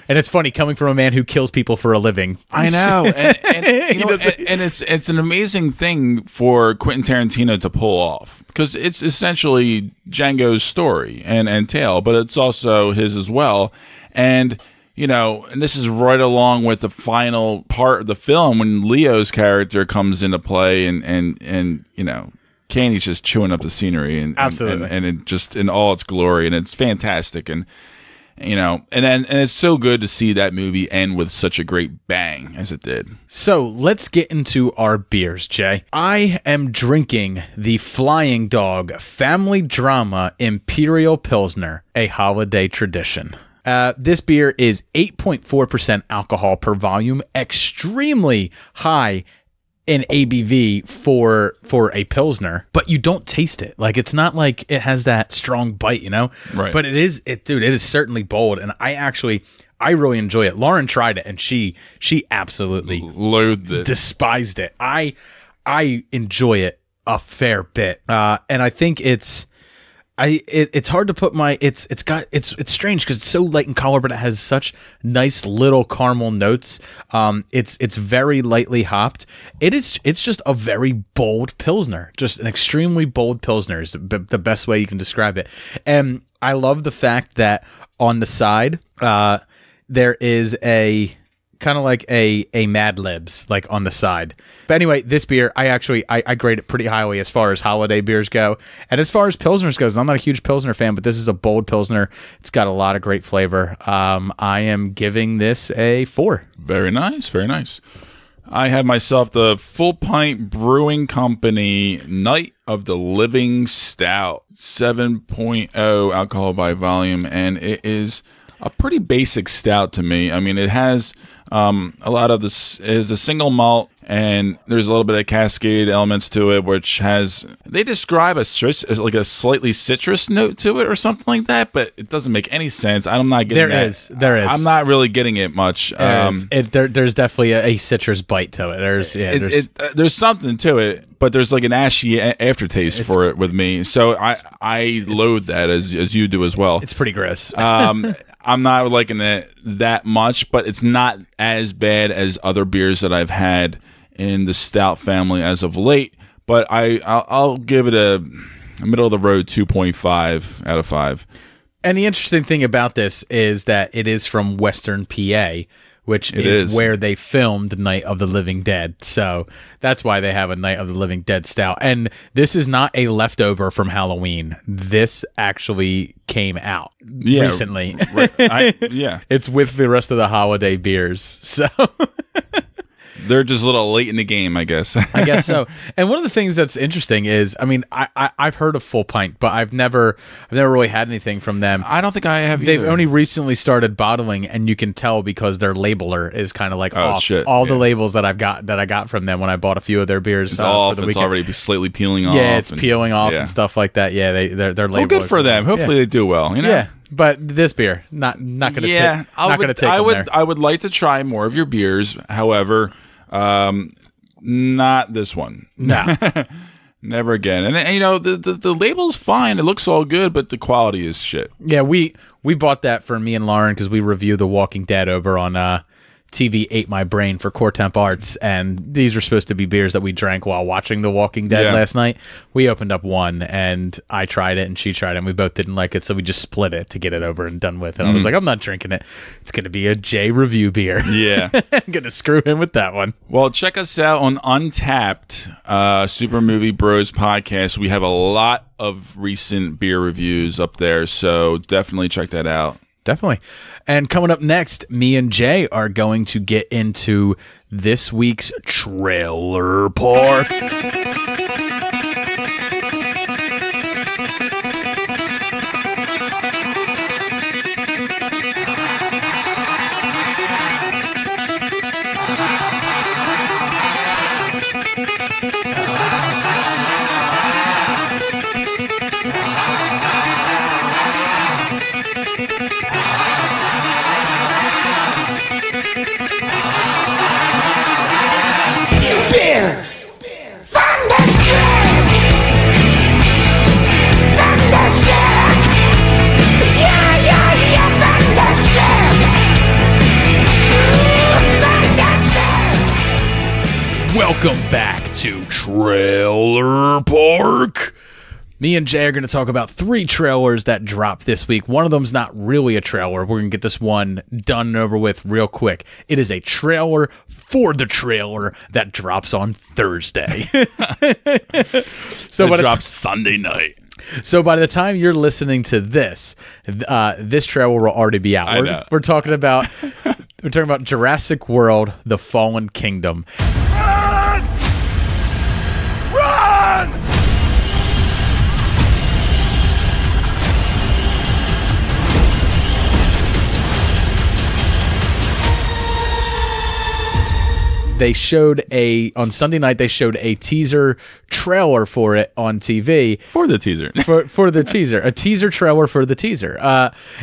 And it's funny coming from a man who kills people for a living. I know, and it's an amazing thing for Quentin Tarantino to pull off, because it's essentially Django's story and tale, but it's also his as well. And and this is right along with the final part of the film when Leo's character comes into play, and Candy's just chewing up the scenery, and absolutely, and it just in all its glory, and it's fantastic, and it's so good to see that movie end with such a great bang as it did. So let's get into our beers, Jay. I am drinking the Flying Dog Family Drama Imperial Pilsner, a holiday tradition. This beer is 8.4% alcohol per volume, extremely high in ABV for a Pilsner, but you don't taste it. Like, it's not like it has that strong bite, Right. But it is certainly bold, and I really enjoy it. Lauren tried it, and she absolutely loathed it, despised it. I enjoy it a fair bit, and I think it's hard to put it's strange because it's so light in color, but it has such nice little caramel notes. It's very lightly hopped. It's just a very bold Pilsner, just an extremely bold Pilsner is the best way you can describe it. And I love the fact that on the side, there is a kind of like a Mad Libs like on the side. But anyway, this beer, I grade it pretty highly as far as holiday beers go. And as far as Pilsners goes, I'm not a huge Pilsner fan, but this is a bold Pilsner. It's got a lot of great flavor. I am giving this a 4. Very nice, very nice. I have myself the Full Pint Brewing Company Night of the Living Stout, 7.0 alcohol by volume, and it is a pretty basic stout to me. I mean, it has a lot of this is a single malt, and there's a little bit of Cascade elements to it, which they describe a slightly citrus note to it or something like that, but it doesn't make any sense. I'm not getting that. There is. I'm not really getting it much. There's definitely a citrus bite to it. There's something to it, but there's like an ashy aftertaste for it with me. So I loathe that as you do as well. It's pretty gross. I'm not liking it that much, but it's not as bad as other beers that I've had in the stout family as of late. But I'll give it a middle of the road 2.5 out of 5. And the interesting thing about this is that it is from Western PA, which is where they filmed Night of the Living Dead. So that's why they have a Night of the Living Dead stout. And this is not a leftover from Halloween. This actually came out recently. It's with the rest of the holiday beers. So they're just a little late in the game, I guess. I guess so. And one of the things that's interesting is, I mean, I've heard of Full Pint, but I've never really had anything from them. I don't think I have either. They've only recently started bottling, and you can tell because their labeler is kind of like off. Shit. The labels that I got from them when I bought a few of their beers. It's off. For the weekend. Already slightly peeling off. Yeah, it's peeling off and stuff like that. Yeah, their label. Well, good for them. Hopefully they do well. Yeah. But this beer, not going to take. I would like to try more of your beers. However, not this one. No. Never again. And the label's fine. It looks all good, but the quality is shit. Yeah, we bought that for me and Lauren because we review The Walking Dead over on TV Ate My Brain for Core Temp Arts, and these were supposed to be beers that we drank while watching The Walking Dead last night. We opened up one, and I tried it, and she tried it, and we both didn't like it, so we just split it to get it over and done with. And I was like, I'm not drinking it. It's going to be a J review beer. Yeah. I'm going to screw him with that one. Well, check us out on Untapped, Super Movie Bros podcast. We have a lot of recent beer reviews up there, so definitely check that out. Definitely. And coming up next, me and Jay are going to get into this week's Trailer Park. Beer! Thunderstruck! Thunderstruck! Yeah, Thunderstruck! Thunderstruck! Welcome back to Trailer Park. Me and Jay are going to talk about 3 trailers that dropped this week. One of them's not really a trailer. We're going to get this one done and over with real quick. It is a trailer for the trailer that drops on Thursday. So it drops Sunday night. So by the time you're listening to this, this trailer will already be out. We're talking about Jurassic World: The Fallen Kingdom. Run! Run! They showed on Sunday night, they showed a teaser trailer for it on TV. For the teaser. for the teaser. A teaser trailer for the teaser.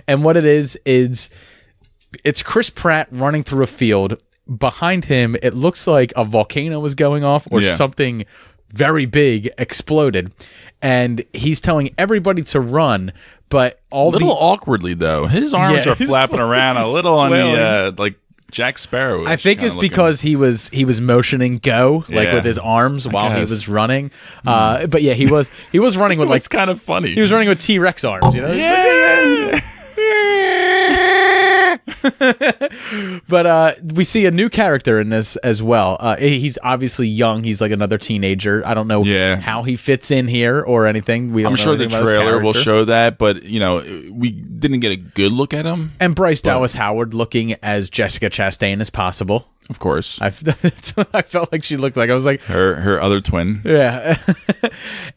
And what it is it's Chris Pratt running through a field. Behind him, it looks like a volcano was going off or something very big exploded. And he's telling everybody to run, but awkwardly, though. His arms are flapping around a little on the, like, Jack Sparrow. I think it's because he was motioning go with his arms while he was running. But yeah, he was running with like kind of funny. He was running with T-Rex arms, you know? Yeah. But we see a new character in this as well. He's obviously young. He's like another teenager. I don't know how he fits in here or anything. I'm sure the trailer will show that, but we didn't get a good look at him. And Bryce Dallas Howard looking as Jessica Chastain as possible. Of course. I felt like she looked like, I was like... Her other twin. Yeah.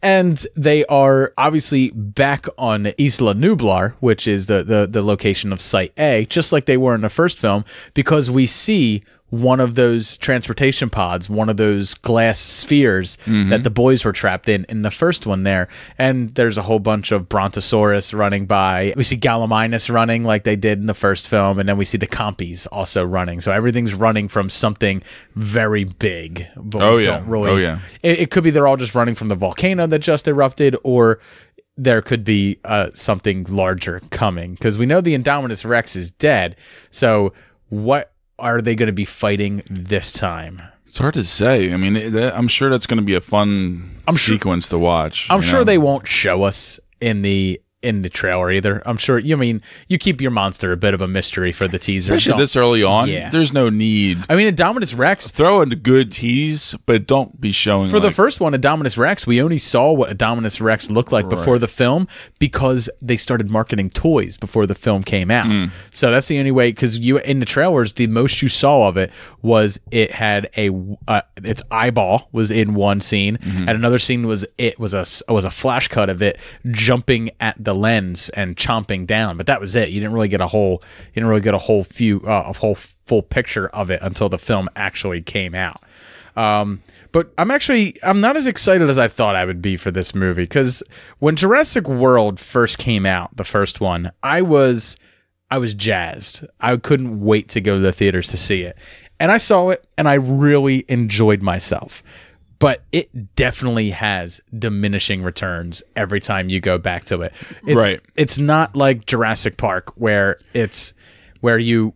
And they are obviously back on Isla Nublar, which is the location of Site A, just like they were in the first film, because we see one of those transportation pods, one of those glass spheres that the boys were trapped in the first one there. And there's a whole bunch of Brontosaurus running by. We see Gallimimus running like they did in the first film, and then we see the Compies also running. So everything's running from something very big. But it could be they're all just running from the volcano that just erupted, or there could be something larger coming, because we know the Indominus Rex is dead. So what are they going to be fighting this time? It's hard to say. I mean, I'm sure that's going to be a fun sequence to watch. I'm sure they won't show us in the trailer either. I'm sure. You keep your monster a bit of a mystery for the teaser, especially this early on. Yeah. There's no need. I mean, Indominus Rex, throw in a good tease, but don't be showing. For the first one, Indominus Rex, we only saw what Indominus Rex looked like before the film, because they started marketing toys before the film came out. So that's the only way. Because in the trailers, the most you saw of it was it had its eyeball was in one scene, and another scene was a flash cut of it jumping at the lens and chomping down, but that was it. You didn't really get a full picture of it until the film actually came out. But I'm not as excited as I thought I would be for this movie, because when Jurassic World first came out, the first one, I was jazzed. I couldn't wait to go to the theaters to see it, and I saw it and I really enjoyed myself. But it definitely has diminishing returns every time you go back to it. It's not like Jurassic Park, where you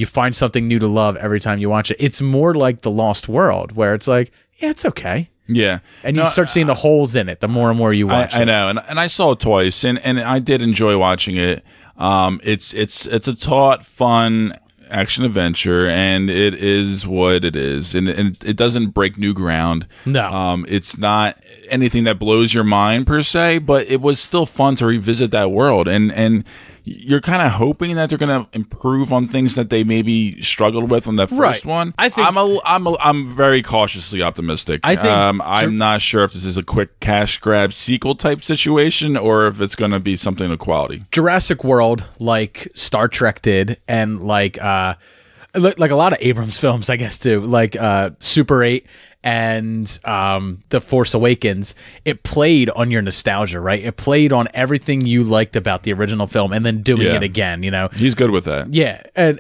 find something new to love every time you watch it. It's more like The Lost World, where it's like, yeah, it's okay. Yeah. And you start seeing the holes in it the more and more you watch it. I know. And I saw it twice, and I did enjoy watching it. It's a taut, fun action adventure, and it is what it is, and it doesn't break new ground. No, it's not anything that blows your mind per se, but it was still fun to revisit that world, and you're kind of hoping that they're going to improve on things that they maybe struggled with on that first one. I think I'm very cautiously optimistic. I think I'm not sure if this is a quick cash grab sequel type situation, or if it's going to be something of quality. Jurassic World, like Star Trek did, and like a lot of Abrams films, I guess, too, like Super 8 and The Force Awakens, it played on your nostalgia, right? It played on everything you liked about the original film, and then doing it again. He's good with that. Yeah, and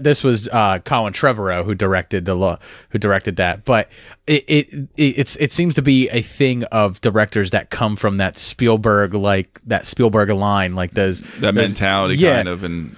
this was Colin Trevorrow who directed that. But it seems to be a thing of directors that come from that Spielberg line, like those mentality kind of, and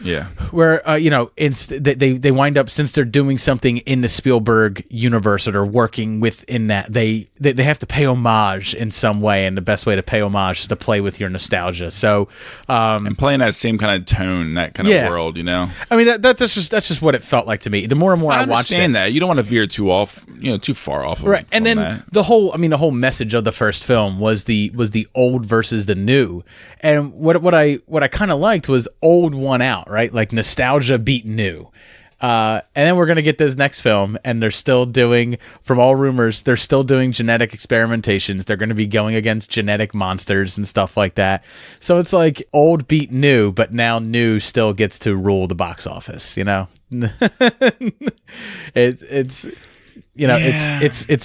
where they wind up, since they're doing something in the Spielberg universe or they're working within that, they have to pay homage in some way, and the best way to pay homage is to play with your nostalgia. So and playing that same kind of tone, that kind of world, I mean that's just what it felt like to me. The more and more I watched it, that you don't want to veer too far off. Right, and then the whole message of the first film was the old versus the new, and what I kind of liked was old won out, right? Like nostalgia beat new, and then we're gonna get this next film, and they're still doing, from all rumors, they're still doing genetic experimentations. They're gonna be going against genetic monsters and stuff like that. So it's like old beat new, but now new still gets to rule the box office. It's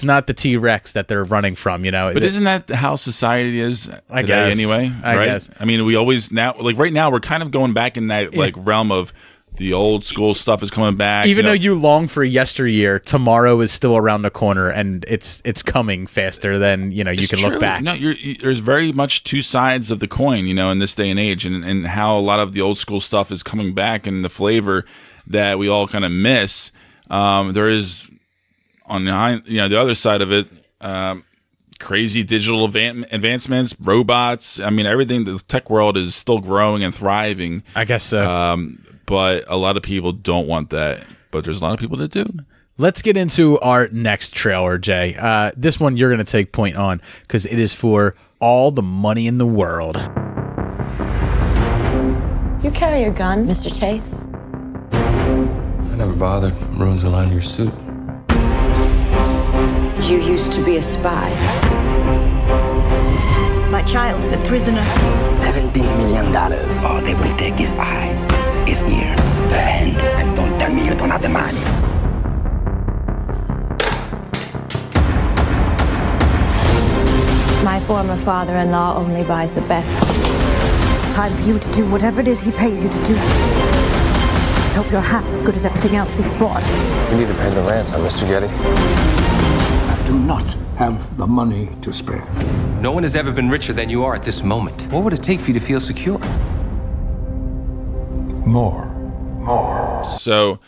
not the T-Rex that they're running from, But isn't that how society is today anyway? I guess. I mean, we always right now we're kind of going back in that realm of the old school stuff is coming back. Even though you long for yesteryear, tomorrow is still around the corner, and it's coming faster than you can look back. No, there's very much two sides of the coin, in this day and age, and how a lot of the old school stuff is coming back, and the flavor that we all kind of miss. There is, on the other side of it, crazy digital advancements, robots. I mean, everything. The tech world is still growing and thriving. I guess so. But a lot of people don't want that. But there's a lot of people that do. Let's get into our next trailer, Jay. This one you're going to take point on because it is for all the money in the world. You carry a gun, Mr. Chase? I never bothered. Ruins the line of your suit. You used to be a spy. My child is a prisoner. $17 million. All they will take is eye, his ear, the hand, and don't tell me you don't have the money. My former father-in-law only buys the best. It's time for you to do whatever it is he pays you to do. Let's hope you're half as good as everything else he's bought. You need to pay the ransom, Mr. Getty. I do not have the money to spare. No one has ever been richer than you are at this moment. What would it take for you to feel secure? More. So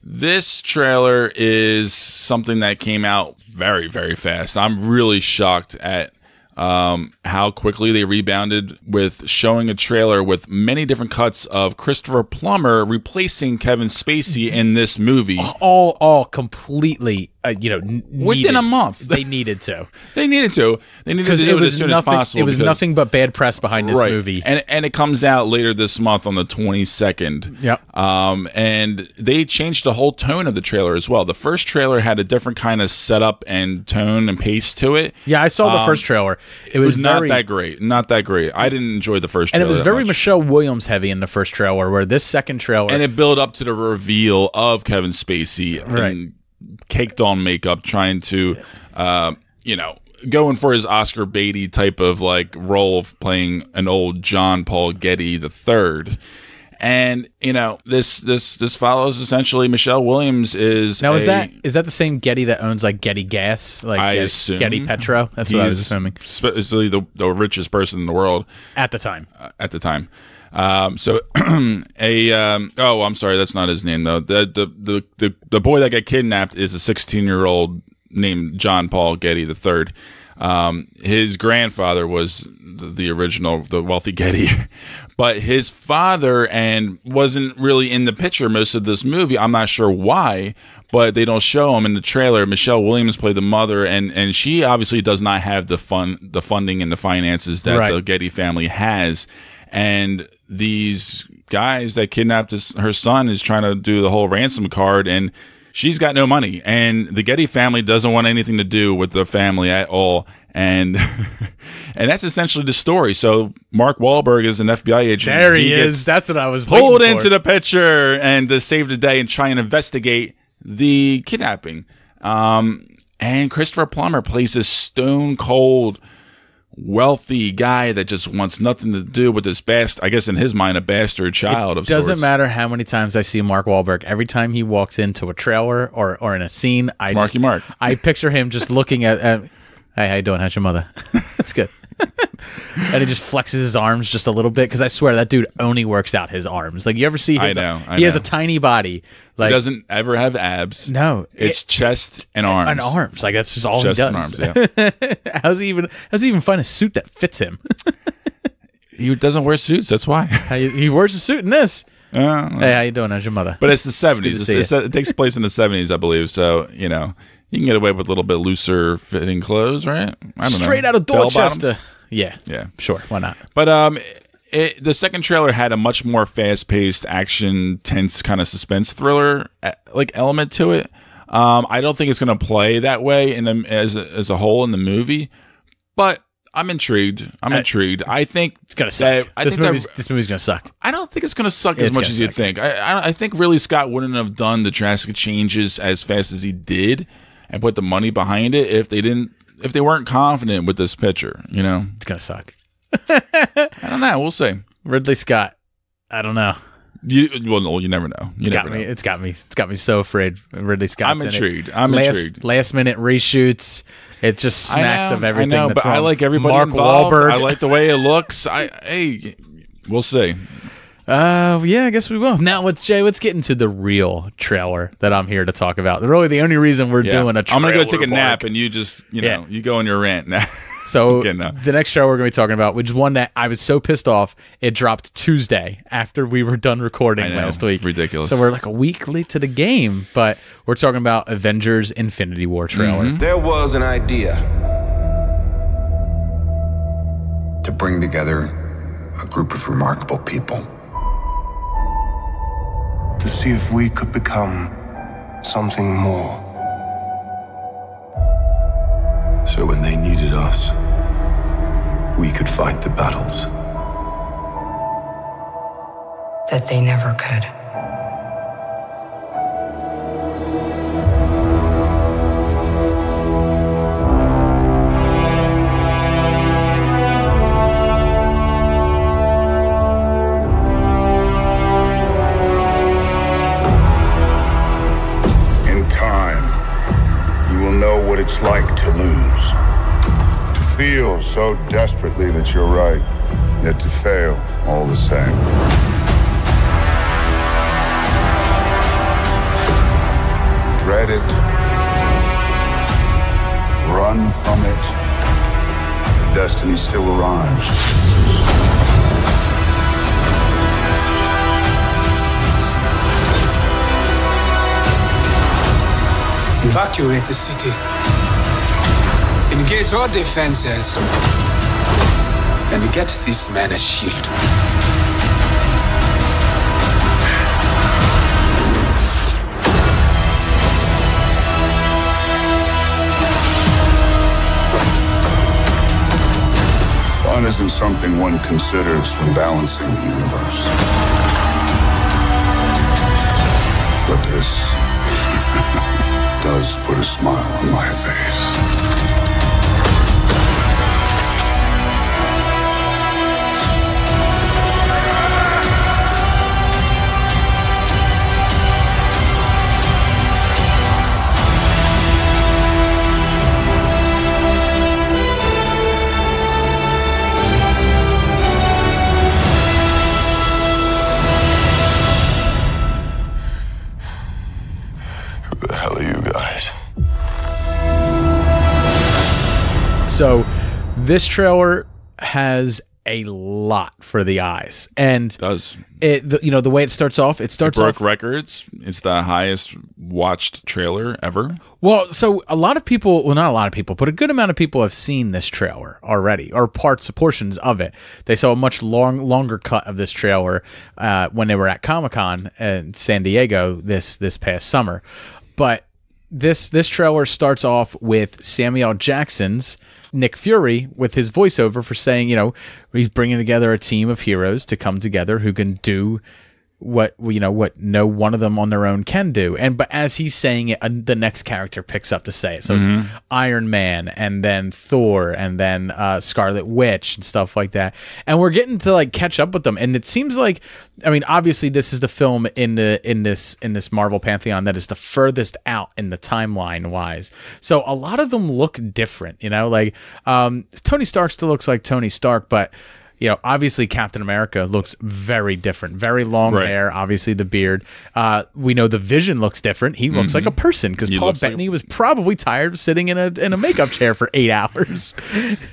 this trailer is something that came out very, very fast. I'm really shocked at how quickly they rebounded with showing a trailer with many different cuts of Christopher Plummer replacing Kevin Spacey in this movie. All completely, within a month. They needed to. They needed to do it as soon as possible. It was nothing but bad press behind this movie. And it comes out later this month on the 22nd. Yep. And they changed the whole tone of the trailer as well. The first trailer had a different kind of setup and tone and pace to it. Yeah, I saw the first trailer. It was not that great. Not that great. I didn't enjoy the first trailer. And it was very Michelle Williams heavy in the first trailer, where this second trailer. And it built up to the reveal of Kevin Spacey. Right. And caked on makeup, trying to, going for his Oscar Beatty type of like role of playing an old John Paul Getty III. And this follows essentially Michelle Williams is now is that the same Getty that owns like Getty Gas, like I assume Getty Petro? That's what I was assuming. Especially the richest person in the world at the time. I'm sorry, that's not his name though. The boy that got kidnapped is a 16-year-old named John Paul Getty III. His grandfather was the wealthy Getty, but his father wasn't really in the picture most of this movie. I'm not sure why, but they don't show him in the trailer. Michelle Williams played the mother, and she obviously does not have the funding and the finances that the Getty family has. And these guys that kidnapped her son is trying to do the whole ransom card, and she's got no money. And the Getty family doesn't want anything to do with the family at all. And and that's essentially the story. So Mark Wahlberg is an FBI agent. There he is. That's what I was pulled into the picture and to save the day and try and investigate the kidnapping. And Christopher Plummer plays this stone cold, wealthy guy that just wants nothing to do with this bastard. I guess in his mind, a bastard child of sorts. Doesn't matter how many times I see Mark Wahlberg. Every time he walks into a trailer or in a scene, Marky Mark. I picture him just looking at hey, how you doing? How's your mother? That's good. And he just flexes his arms just a little bit because I swear that dude only works out his arms. Like you ever see his? He has a tiny body. Like, he doesn't ever have abs. No, it's chest and arms. And arms. Like that's just all chest he does. And arms. Yeah. How's he even find a suit that fits him? He doesn't wear suits. That's why he wears a suit in this. Hey, how you doing? How's your mother? But it's the 70s. It takes place in the 70s, I believe. So you know you can get away with a little bit looser fitting clothes, right? I don't know. Straight out of Dorchester. Yeah, sure. Why not? But the second trailer had a much more fast-paced, action, tense kind of suspense thriller like element to it. I don't think it's going to play that way as a whole in the movie, but I'm intrigued. I think it's going to suck. This movie's going to suck. I don't think it's going to suck as much as you think. I think really Scott wouldn't have done the drastic changes as fast as he did and put the money behind it if they weren't confident with this picture, you know? It's going to suck. I don't know. We'll see. Ridley Scott. I don't know. You never know. It's got me so afraid. Ridley Scott's I'm intrigued. intrigued. Last minute reshoots. It just smacks of everything. I know, but wrong. I like everybody Mark involved. Wahlberg. I like the way it looks. We'll see. I guess we will. Now, let's get into the real trailer that I'm here to talk about. Really, the only reason we're doing a trailer. I'm gonna go take a nap, and you just, you go on your rant now. So the next trailer we're gonna be talking about, which is one that I was so pissed off, it dropped Tuesday after we were done recording last week. Ridiculous. So we're like a week late to the game, but we're talking about Avengers: Infinity War trailer. Mm-hmm. There was an idea to bring together a group of remarkable people. To see if we could become something more. So when they needed us, we could fight the battles that they never could. It's like to lose. To feel so desperately that you're right, yet to fail all the same. Dread it. Run from it. Destiny still arrives. Evacuate the city. Engage all defenses. And get this man a shield. Fun isn't something one considers when balancing the universe. But this does put a smile on my face. Who the hell are you guys? So this trailer has a lot for the eyes, and it does the way it starts off? It broke records. It's the highest watched trailer ever. Well, so a lot of people, well, not a lot of people, but a good amount of people have seen this trailer already, or portions of it. They saw a much longer cut of this trailer when they were at Comic-Con in San Diego this past summer. But this trailer starts off with Samuel L. Jackson's Nick Fury with his voiceover for saying, he's bringing together a team of heroes to come together who can do what no one of them on their own can do. But as he's saying it, the next character picks up to say it. So it's Iron Man, and then Thor, and then Scarlet Witch and stuff like that. And we're getting to like catch up with them. And it seems like, I mean, obviously this is the film in this Marvel pantheon that is the furthest out in the timeline wise. So a lot of them look different. Like Tony Stark still looks like Tony Stark, but obviously Captain America looks very different. Very long hair, obviously the beard. We know the Vision looks different. He looks like a person because Paul Bettany was probably tired of sitting in a makeup chair for 8 hours.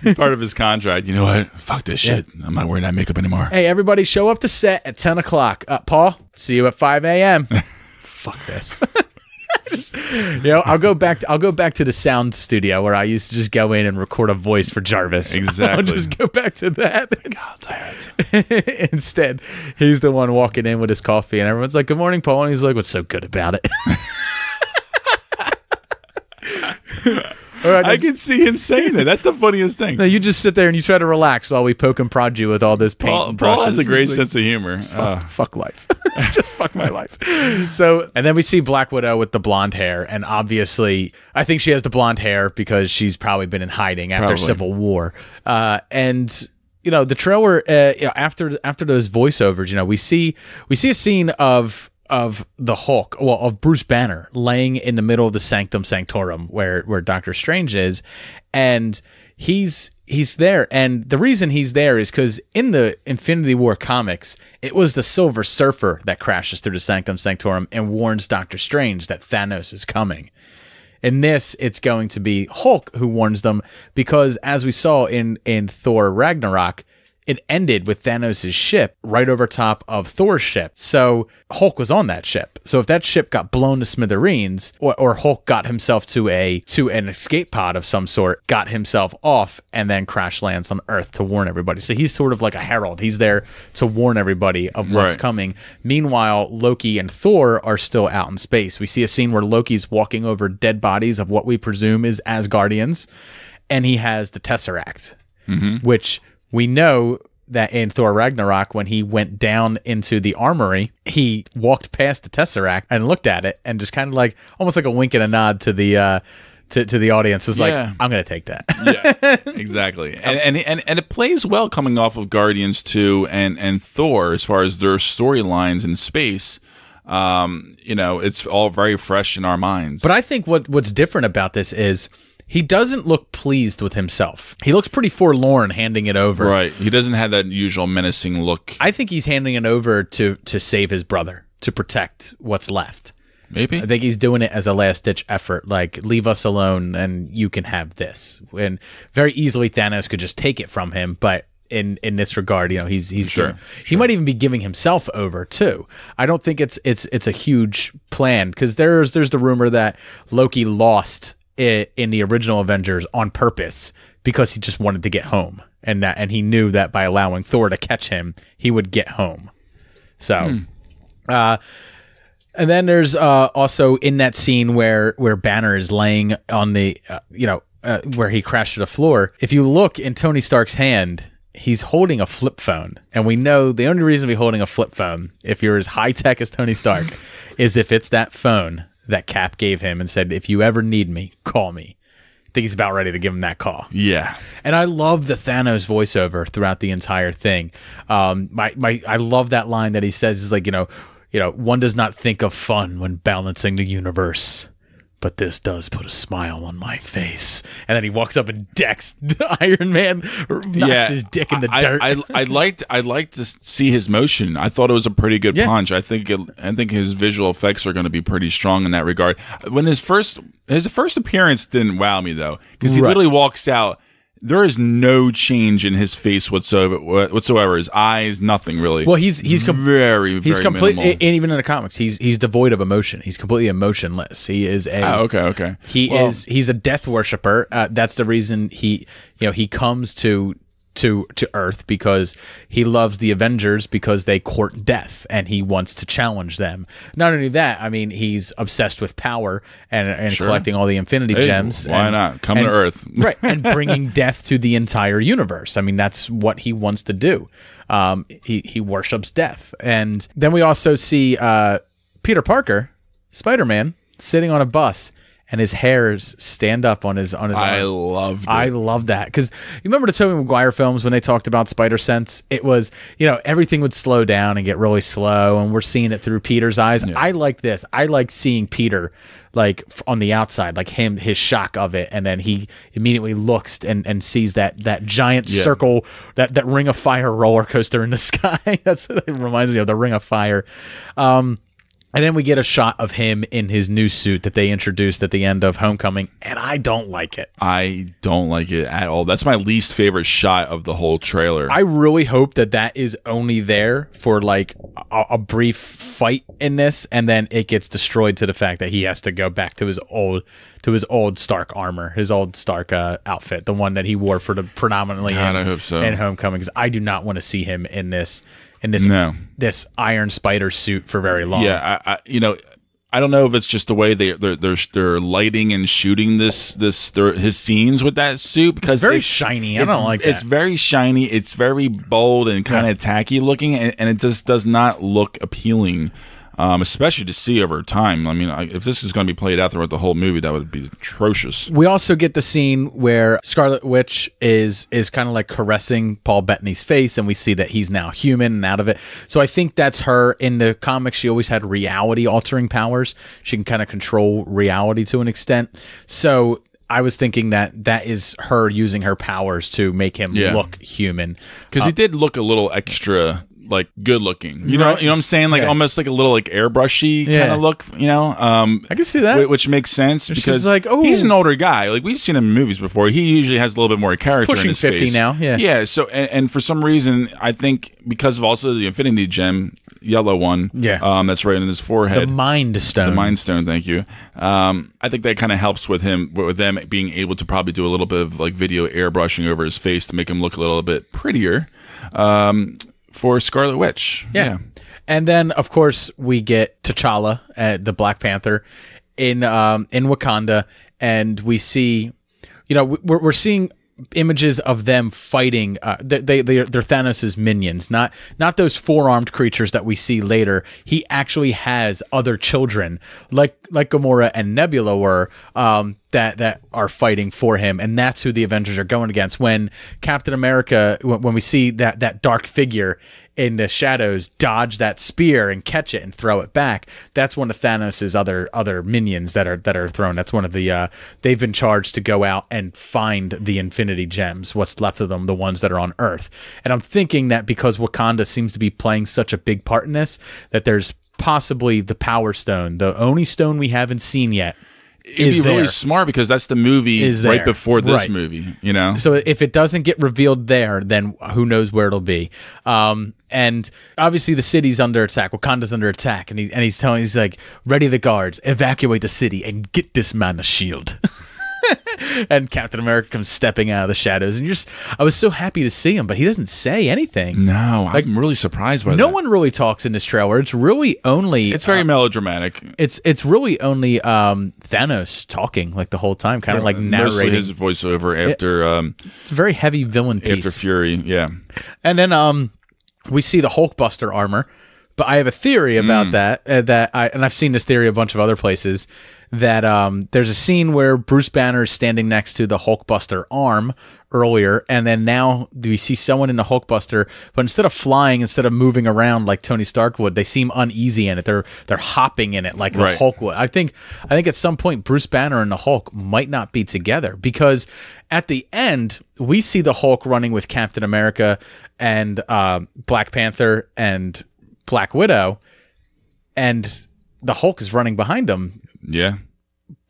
It's part of his contract. You know what? Fuck this shit. I'm not wearing that makeup anymore. Hey, everybody show up to set at 10 o'clock. Paul, see you at 5 a.m. Fuck this. I'll go back to the sound studio where I used to just go in and record a voice for Jarvis. Exactly. I'll just go back to that. God, instead, he's the one walking in with his coffee, and everyone's like, "Good morning, Paul," and he's like, "What's so good about it?" All right, I can see him saying it. That's the funniest thing. No, you just sit there and you try to relax while we poke and prod you with all this paint and brushes. Paul has a great sense of humor. Fuck life. Just fuck my life. So, and then we see Black Widow with the blonde hair, and obviously, I think she has the blonde hair because she's probably been in hiding after Civil War. And the trailer, after those voiceovers, we see a scene of the Hulk, of Bruce Banner laying in the middle of the Sanctum Sanctorum where Doctor Strange is, and he's there. And the reason he's there is because in the Infinity War comics, it was the Silver Surfer that crashes through the Sanctum Sanctorum and warns Doctor Strange that Thanos is coming. In this, it's going to be Hulk who warns them because, as we saw in Thor Ragnarok, it ended with Thanos' ship right over top of Thor's ship. So Hulk was on that ship. So if that ship got blown to smithereens, or Hulk got himself to an escape pod of some sort, got himself off, and then crash lands on Earth to warn everybody. So he's sort of like a herald. He's there to warn everybody of what's coming. Meanwhile, Loki and Thor are still out in space. We see a scene where Loki's walking over dead bodies of what we presume is Asgardians, and he has the Tesseract, which we know that in Thor Ragnarok, when he went down into the armory, he walked past the Tesseract and looked at it and just kind of like, almost like a wink and a nod to the to the audience, was like, I'm going to take that. Yeah, exactly. And it plays well coming off of Guardians 2 and Thor as far as their storylines in space. It's all very fresh in our minds. But I think what's different about this is he doesn't look pleased with himself. He looks pretty forlorn handing it over. Right. He doesn't have that usual menacing look. I think he's handing it over to save his brother, to protect what's left. Maybe. I think he's doing it as a last-ditch effort, like, leave us alone and you can have this. And very easily Thanos could just take it from him, but in this regard, he's sure. He might even be giving himself over too. I don't think it's a huge plan, because there's the rumor that Loki lost in the original Avengers on purpose because he just wanted to get home, and he knew that by allowing Thor to catch him, he would get home. So, and then there's also in that scene where Banner is laying on the where he crashed to the floor. If you look in Tony Stark's hand, he's holding a flip phone, and we know the only reason to be holding a flip phone, if you're as high tech as Tony Stark, is if it's that phone that Cap gave him and said, if you ever need me, call me. I think he's about ready to give him that call. Yeah. And I love the Thanos voiceover throughout the entire thing. I love that line that he says, is like, one does not think of fun when balancing the universe, but this does put a smile on my face. And then he walks up and decks Iron Man, knocks his dick in the dirt. I'd like to see his motion. I thought it was a pretty good punch. I think his visual effects are going to be pretty strong in that regard. When his first appearance didn't wow me though, because he literally walks out. There is no change in his face whatsoever. His eyes, nothing really. Well, he's very complete, minimal. and even in the comics, he's devoid of emotion. He's completely emotionless. He is a okay. He's a death worshiper. That's the reason he comes to to Earth because he loves the Avengers because they court death and he wants to challenge them. Not only that, I mean, he's obsessed with power and collecting all the Infinity Gems. Why not? Come to Earth. Right, and bringing death to the entire universe. I mean, that's what he wants to do. He worships death. And then we also see Peter Parker, Spider-Man, sitting on a bus, and his hairs stand up on his arm. I loved it. I love that because you remember the Tobey Maguire films when they talked about spider sense. It was, everything would slow down and get really slow, and we're seeing it through Peter's eyes. Yeah. I like this. I like seeing Peter like on the outside, like his shock of it, and then he immediately looks and sees that giant circle, that Ring of Fire roller coaster in the sky. That's what it reminds me of, the Ring of Fire. And then we get a shot of him in his new suit that they introduced at the end of Homecoming, and I don't like it. I don't like it at all. That's my least favorite shot of the whole trailer. I really hope that is only there for like a brief fight in this, and then it gets destroyed to the fact that he has to go back to his old Stark armor, his old Stark outfit, the one that he wore for the predominantly I hope so. in Homecoming, because I do not want to see him in this this Iron Spider suit for very long. Yeah, I don't know if it's just the way they're lighting and shooting his scenes with that suit, because it's very shiny. I don't like that. It's very shiny. It's very bold and kind of tacky looking, and it just does not look appealing. Especially to see over time. I mean, if this is going to be played out throughout the whole movie, that would be atrocious. We also get the scene where Scarlet Witch is kind of like caressing Paul Bettany's face, and we see that he's now human and out of it. So I think that's her. In the comics, she always had reality-altering powers. She can kind of control reality to an extent. So I was thinking that is her using her powers to make him look human. Because he did look a little extra like good looking, you know what I'm saying, like almost like a little like airbrushy kind of look, I can see that, which makes sense because like, he's an older guy. Like we've seen him in movies before. He usually has a little bit more character. He's pushing in his 50 face now, yeah. So and for some reason, I think because of also the Infinity Gem, yellow one, that's right in his forehead, the Mind Stone. The Mind Stone, thank you. I think that kind of helps with them being able to probably do a little bit of like video airbrushing over his face to make him look a little bit prettier. For Scarlet Witch. Yeah. And then, of course, we get T'Challa, the Black Panther, in Wakanda, and we see, we're seeing images of them fighting. They're Thanos' minions, not those four-armed creatures that we see later. He actually has other children, like Gamora and Nebula were, that are fighting for him, and that's who the Avengers are going against. When Captain America, when we see that dark figure in the shadows dodge that spear and catch it and throw it back, that's one of Thanos' other minions that are thrown. That's one of the they've been charged to go out and find the Infinity Gems, what's left of them, the ones that are on Earth. And I'm thinking that because Wakanda seems to be playing such a big part in this, that there's possibly the Power Stone, the only stone we haven't seen yet. It'd be really smart because that's the movie right before this movie, So if it doesn't get revealed there, then who knows where it'll be. And obviously the city's under attack. Wakanda's under attack, and he's like, ready the guards, evacuate the city, and get this man a shield. And Captain America comes stepping out of the shadows, and I was so happy to see him, but he doesn't say anything. No, I'm really surprised by that. No one really talks in this trailer. It's really only... It's very melodramatic. It's really only Thanos talking like the whole time, kind of like narrating. Mostly his voiceover after... it's a very heavy villain piece. After Fury, yeah. And then we see the Hulkbuster armor, but I have a theory about that, and I've seen this theory a bunch of other places, that there's a scene where Bruce Banner is standing next to the Hulkbuster arm earlier, and then now we see someone in the Hulkbuster, but instead of moving around like Tony Stark would, they seem uneasy in it. They're hopping in it like the Hulk would. I think at some point Bruce Banner and the Hulk might not be together, because at the end we see the Hulk running with Captain America and Black Panther and Black Widow, and the Hulk is running behind him. Yeah.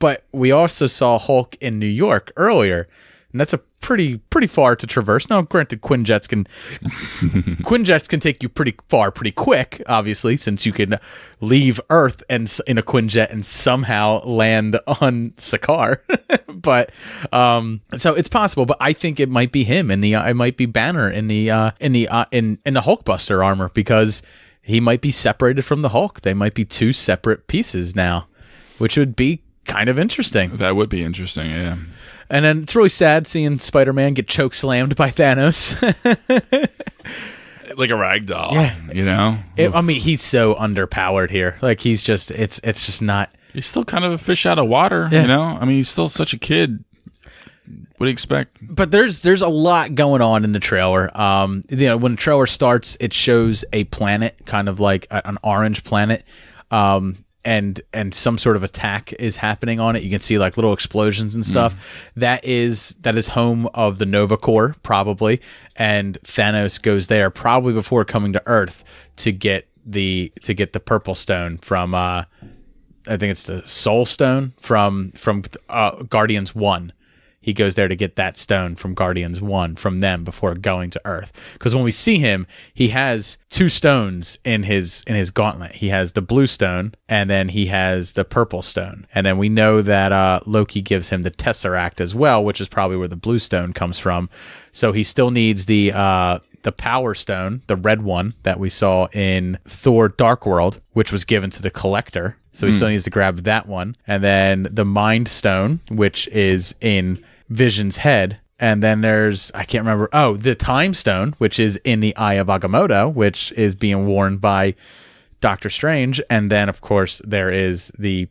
But we also saw Hulk in New York earlier. And that's a pretty far to traverse. Now, granted, Quinjets can take you pretty far pretty quick, obviously, since you can leave Earth and in a Quinjet and somehow land on Sakaar. But so it's possible. But I think it might be him it might be Banner in the Hulkbuster armor, because he might be separated from the Hulk. They might be two separate pieces now, which would be kind of interesting. That would be interesting, yeah. And then it's really sad seeing Spider-Man get choke slammed by Thanos. Like a rag doll, you know? I mean, he's so underpowered here. Like, he's just, it's just not. He's still kind of a fish out of water, you know? I mean, he's still such a kid. What do you expect? But there's a lot going on in the trailer. When the trailer starts, it shows a planet, kind of like an orange planet. And some sort of attack is happening on it. You can see like little explosions and stuff. That is home of the Nova Corps, probably. And Thanos goes there probably before coming to Earth to get the Purple Stone from I think it's the Soul Stone from Guardians 1. He goes there to get that stone from Guardians 1 from them before going to Earth. Because when we see him, he has two stones in his gauntlet. He has the blue stone, and then he has the purple stone. And then we know that Loki gives him the Tesseract as well, which is probably where the blue stone comes from. So he still needs the Power Stone, the red one that we saw in Thor Dark World, which was given to the Collector. So he still needs to grab that one. And then the Mind Stone, which is in Vision's head. And then there's, I can't remember, the Time Stone, which is in the Eye of Agamotto, which is being worn by Doctor Strange. And then, of course, there is the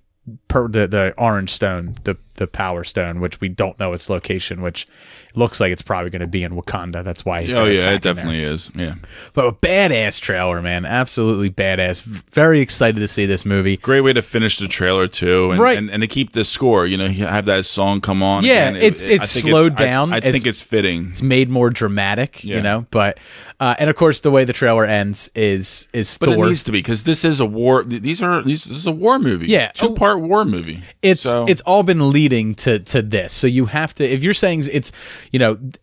Orange Stone, the Power Stone, which we don't know its location, which looks like it's probably going to be in Wakanda. That's why. Oh yeah, it definitely is. Yeah, but a badass trailer, man, absolutely badass. Very excited to see this movie. Great way to finish the trailer too, and, right? And to keep the score. You know, you have that song come on. Yeah, again. It's slowed down. I think it's fitting. It's made more dramatic. Yeah. You know, but and of course the way the trailer ends is but Thor. It needs to be, because this is a war. This is a war movie. Yeah, 2-part war movie. It's all been leading to this. So you have to, if you're saying it's,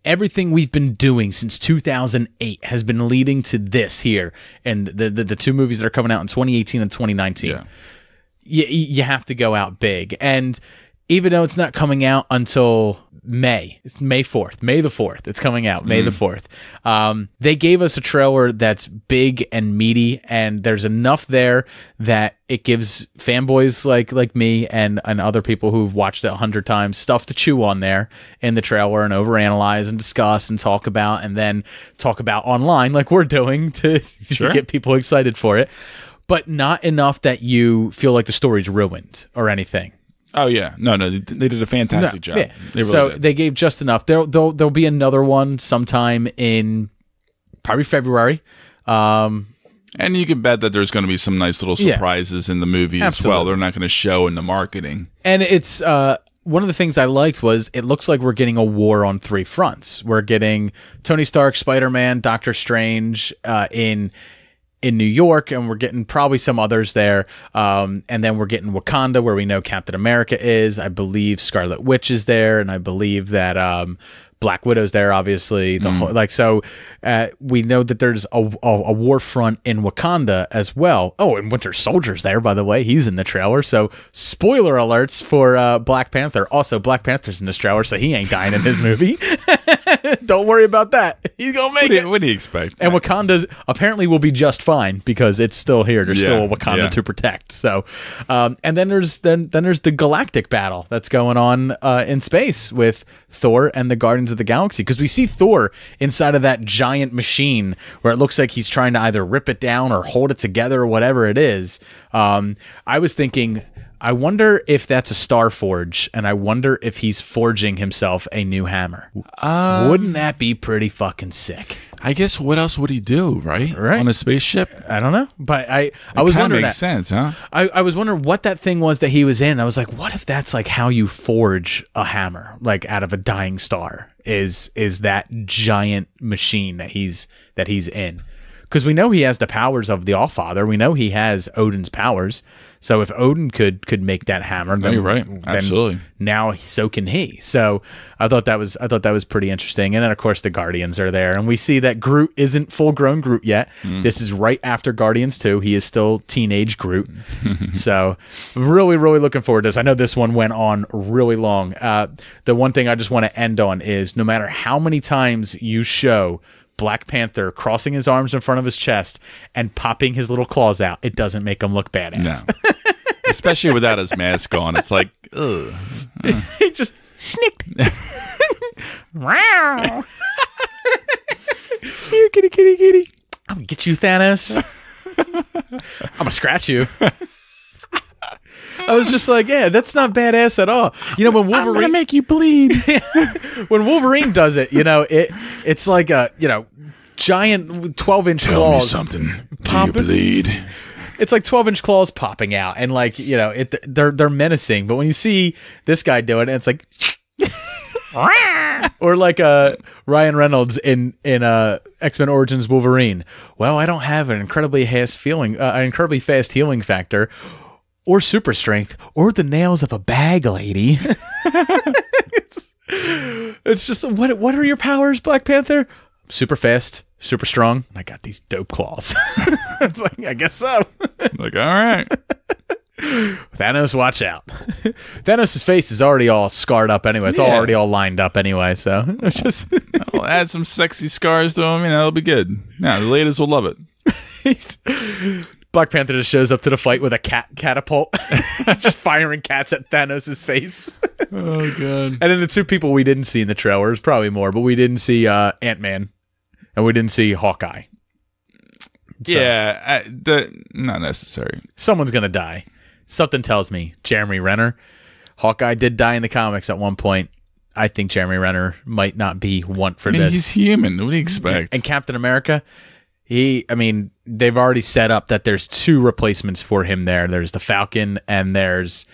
everything we've been doing since 2008 has been leading to this here, and the two movies that are coming out in 2018 and 2019. Yeah. You have to go out big. And even though it's not coming out until May, it's May 4th, May the 4th, it's coming out, May the 4th. They gave us a trailer that's big and meaty, and there's enough there that it gives fanboys like me and other people who've watched it 100 times stuff to chew on there in the trailer and overanalyze and discuss and talk about, and then talk about online like we're doing to get people excited for it. But not enough that you feel like the story's ruined or anything. Oh yeah, no, they did a fantastic job. Yeah. They really so did. They gave just enough. There'll be another one sometime in probably February. And you can bet that there's going to be some nice little surprises in the movie as well. They're not going to show in the marketing. And it's one of the things I liked was it looks like we're getting a war on three fronts. We're getting Tony Stark, Spider-Man, Doctor Strange in New York, and we're getting probably some others there. And then we're getting Wakanda, where we know Captain America is. I believe Scarlet Witch is there, and I believe that Black Widow's there, obviously. We know that there's a war front in Wakanda as well. Oh, and Winter Soldier's there, by the way. He's in the trailer. So spoiler alerts for Black Panther. Also, Black Panther's in this trailer, so he ain't dying in his movie. Don't worry about that. He's gonna make it. What do you expect? And Wakanda apparently will be just fine because it's still here. There's still a Wakanda to protect. So, and then there's the galactic battle that's going on in space with Thor and the Guardians of the Galaxy, because we see Thor inside of that giant machine where it looks like he's trying to either rip it down or hold it together or whatever it is. I was thinking, I wonder if that's a Starforge, and I wonder if he's forging himself a new hammer. Wouldn't that be pretty fucking sick? I guess what else would he do, right? On a spaceship? I don't know. But I was wondering. Makes sense, huh? I was wondering what that thing was that he was in. I was like, what if that's like how you forge a hammer, like out of a dying star? Is that giant machine that he's in? because we know he has the powers of the Allfather. We know he has Odin's powers. So if Odin could make that hammer, then, you're right. Absolutely. Now so can he. So I thought that was pretty interesting. And then of course the Guardians are there, and we see that Groot isn't full grown Groot yet. This is right after Guardians 2. He is still teenage Groot. So really, really looking forward to this. I know this one went on really long. The one thing I just want to end on is no matter how many times you show Black Panther crossing his arms in front of his chest and popping his little claws out, it doesn't make him look badass. No. Especially without his mask on. It's like, ugh. He just snicked. Wow. Here, kitty, kitty, kitty. I'm gonna get you, Thanos. I'm gonna scratch you. I was just like, yeah, that's not badass at all. You know, when Wolverine, I'm gonna make you bleed. When Wolverine does it, you know, it's like a, you know, giant 12-inch claws. Tell me something. Popping. Do you bleed? It's like 12-inch claws popping out, and like, you know, they're menacing. But when you see this guy do it, it's like, or like Ryan Reynolds in X-Men Origins Wolverine. Well, I don't have an incredibly fast healing factor, or super strength, or the nails of a bag lady. It's just, what are your powers, Black Panther? Super fast, super strong. I got these dope claws. It's like, I guess so. Like, all right. Thanos, watch out. Thanos' face is already all scarred up anyway. It's already all lined up anyway, so just I'll add some sexy scars to him, you know, it'll be good. Yeah, the ladies will love it. Black Panther just shows up to the fight with a catapult, just firing cats at Thanos' face. Oh, God. And then the two people we didn't see in the trailers, probably more, but we didn't see Ant-Man, and we didn't see Hawkeye. So, yeah, not necessary. Someone's going to die. Something tells me Jeremy Renner. Hawkeye did die in the comics at one point. I think Jeremy Renner might not be one for this. He's human. What do you expect? And Captain America, they've already set up that there's two replacements for him there. There's the Falcon and there's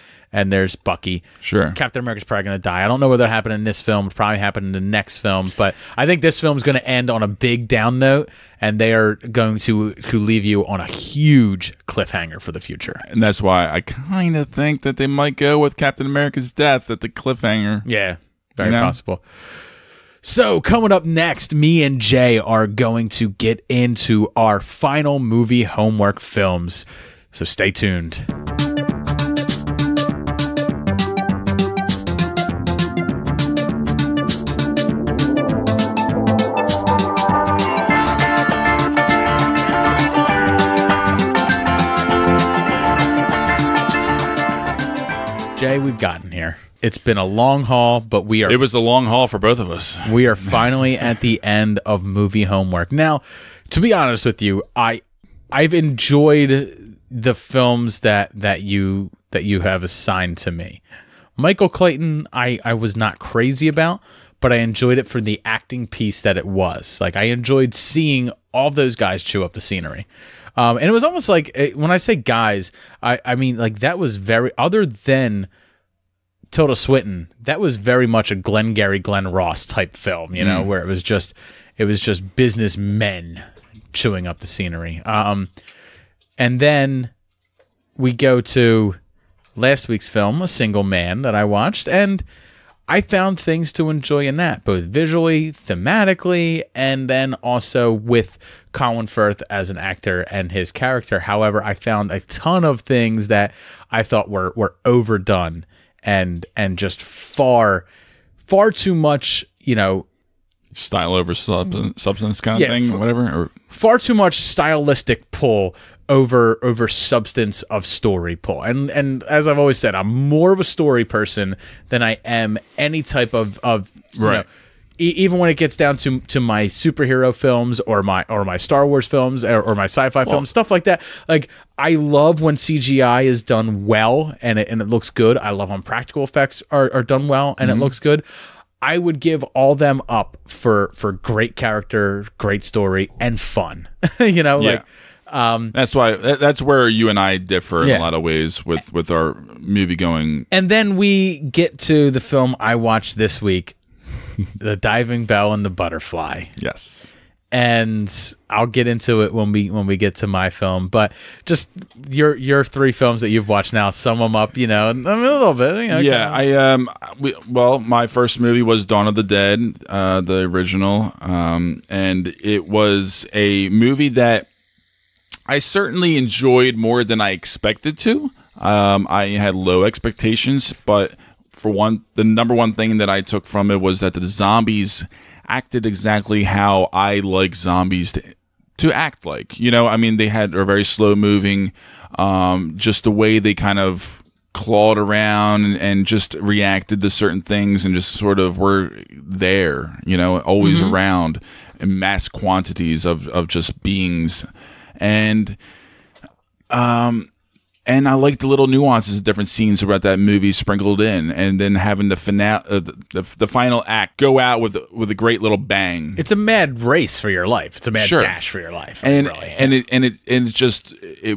Bucky. Sure. Captain America's probably going to die. I don't know whether it happened in this film. It'll probably happen in the next film. But I think this film's going to end on a big down note, and they are going to leave you on a huge cliffhanger for the future. And that's why I kind of think that they might go with Captain America's death at the cliffhanger. Yeah, very possible. So coming up next, me and Jay are going to get into our final movie homework films. So stay tuned. Jay, we've gotten here. It's been a long haul, but It was a long haul for both of us. We are finally at the end of movie homework. Now, to be honest with you, I've enjoyed the films that you have assigned to me. Michael Clayton, I was not crazy about, but I enjoyed it for the acting piece that it was. Like, I enjoyed seeing all those guys chew up the scenery. And it was almost like, when I say guys, I mean, like, that was very, other than Tilda Swinton, that was very much a Glengarry Glen Ross type film, you know, where it was just businessmen chewing up the scenery. And then we go to last week's film, A Single Man, that I watched, and I found things to enjoy in that, both visually, thematically, and then also with Colin Firth as an actor and his character. However, I found a ton of things that I thought were overdone and just far too much, you know, style over substance kind of thing, whatever. Or far too much stylistic pull over substance of story pull. And as I've always said, I'm more of a story person than I am any type of you know, even when it gets down to my superhero films or my Star Wars films or my sci-fi films, stuff like that. Like, I love when CGI is done well and it looks good. I love when practical effects are done well and it looks good. I would give all them up for great character, great story, and fun. You know, like. That's where you and I differ in a lot of ways with our movie going. And then we get to the film I watched this week, The Diving Bell and the Butterfly. Yes. and I'll get into it when we get to my film. But just your 3 films that you've watched now, sum them up, a little bit. Yeah, my first movie was Dawn of the Dead, the original, and it was a movie that I certainly enjoyed more than I expected to. I had low expectations, but the number one thing that I took from it was that the zombies acted exactly how I like zombies to act like. They are very slow moving, just the way they kind of clawed around and just reacted to certain things and just sort of were there, always around in mass quantities of just beings. And I liked the little nuances of different scenes throughout that movie sprinkled in, and then having the final act go out with a great little bang. It's a mad race for your life. It's a mad dash for your life. It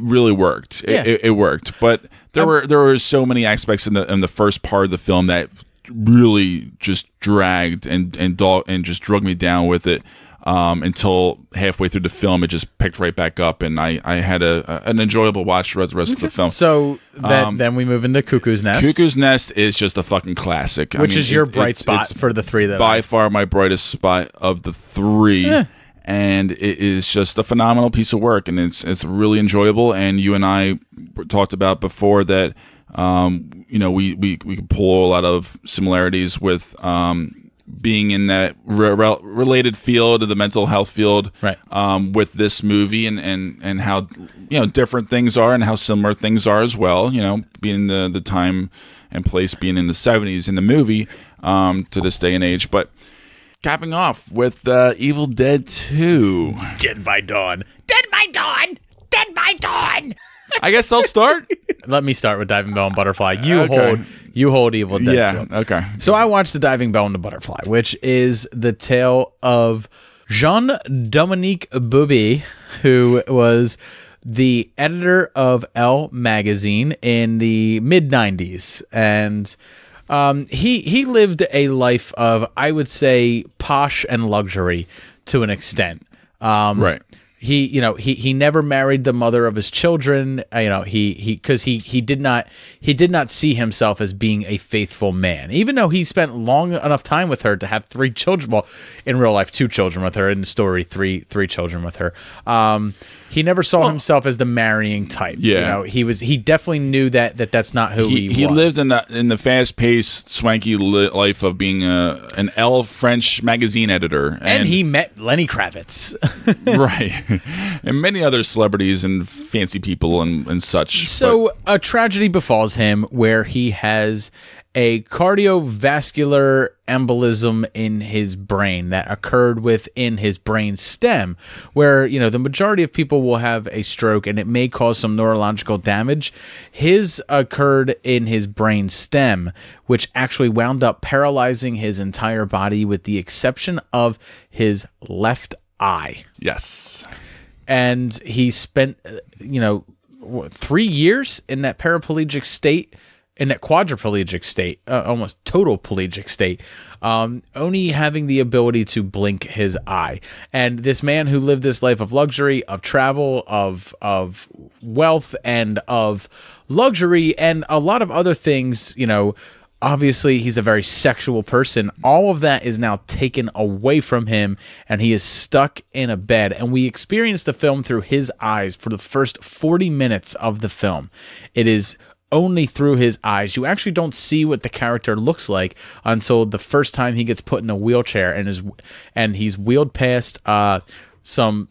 really worked. It worked, but there were so many aspects in the first part of the film that really just dragged and just drug me down with it. Until halfway through the film, it just picked right back up, and I had an enjoyable watch throughout the rest of the film. So then we move into Cuckoo's Nest. Cuckoo's Nest is just a fucking classic. Which is your bright spot for the 3 that by far my brightest spot of the 3. And it is just a phenomenal piece of work, and it's really enjoyable. And you and I talked about before that we could pull a lot of similarities with being in that related field of the mental health field, right? With this movie and how different things are and how similar things are as well. Being the time and place being in the 70s in the movie to this day and age. But capping off with Evil Dead 2, Dead by Dawn, Dead by Dawn, Dead by Dawn. I guess I'll start. Let me start with Diving Bell and Butterfly. You hold Evil Dead. Yeah, okay. So I watched The Diving Bell and the Butterfly, which is the tale of Jean-Dominique Bouby, who was the editor of Elle magazine in the mid-90s. And he lived a life of, I would say, posh and luxury to an extent. Right. He never married the mother of his children. Because he did not see himself as being a faithful man, even though he spent long enough time with her to have 3 children. Well, in real life, 2 children with her. In the story, three children with her. He never saw himself as the marrying type. Yeah, he definitely knew that's not who he was. He lived in the fast-paced, swanky life of being an Elle French magazine editor, and he met Lenny Kravitz, right, and many other celebrities and fancy people and such. So a tragedy befalls him where he has a cardiovascular embolism in his brain that occurred within his brain stem, where the majority of people will have a stroke and it may cause some neurological damage. His occurred in his brain stem, which actually wound up paralyzing his entire body with the exception of his left eye. Yes. And he spent 3 years in that paraplegic state, in that quadriplegic state, almost total pelagic state, only having the ability to blink his eye. And this man who lived this life of luxury, of travel, of wealth, and of luxury, and a lot of other things, obviously he's a very sexual person. All of that is now taken away from him, and he is stuck in a bed. And we experience the film through his eyes for the first 40 minutes of the film. It is only through his eyes. You actually don't see what the character looks like until the first time he gets put in a wheelchair and he's wheeled past some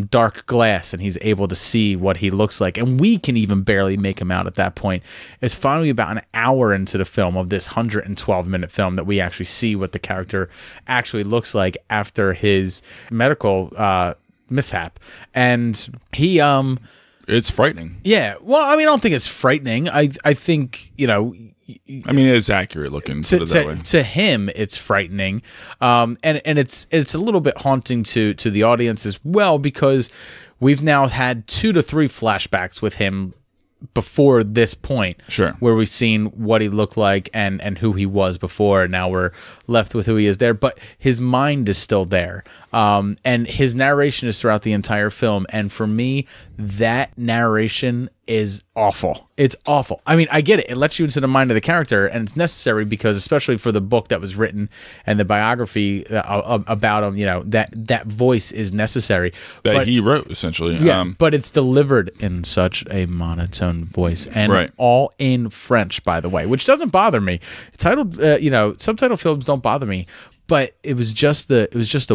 dark glass, and he's able to see what he looks like. And we can even barely make him out at that point. It's finally about an hour into the film of this 112-minute film that we actually see what the character actually looks like after his medical mishap. And he it's frightening. Yeah. Well, I don't think it's frightening. I think, it's accurate looking. Put it that way. To him, it's frightening. And it's a little bit haunting to the audience as well, because we've now had 2 to 3 flashbacks with him before this point, sure, where we've seen what he looked like and who he was before. And now we're left with who he is there, but his mind is still there. And his narration is throughout the entire film. And for me, that narration is awful. It's awful. I mean, I get it. It lets you into the mind of the character, and it's necessary because, especially for the book that was written and the biography about him, that voice is necessary. That he wrote, essentially. Yeah, but it's delivered in such a monotone voice, and all in French, by the way, which doesn't bother me. Subtitle films don't bother me. But it was just the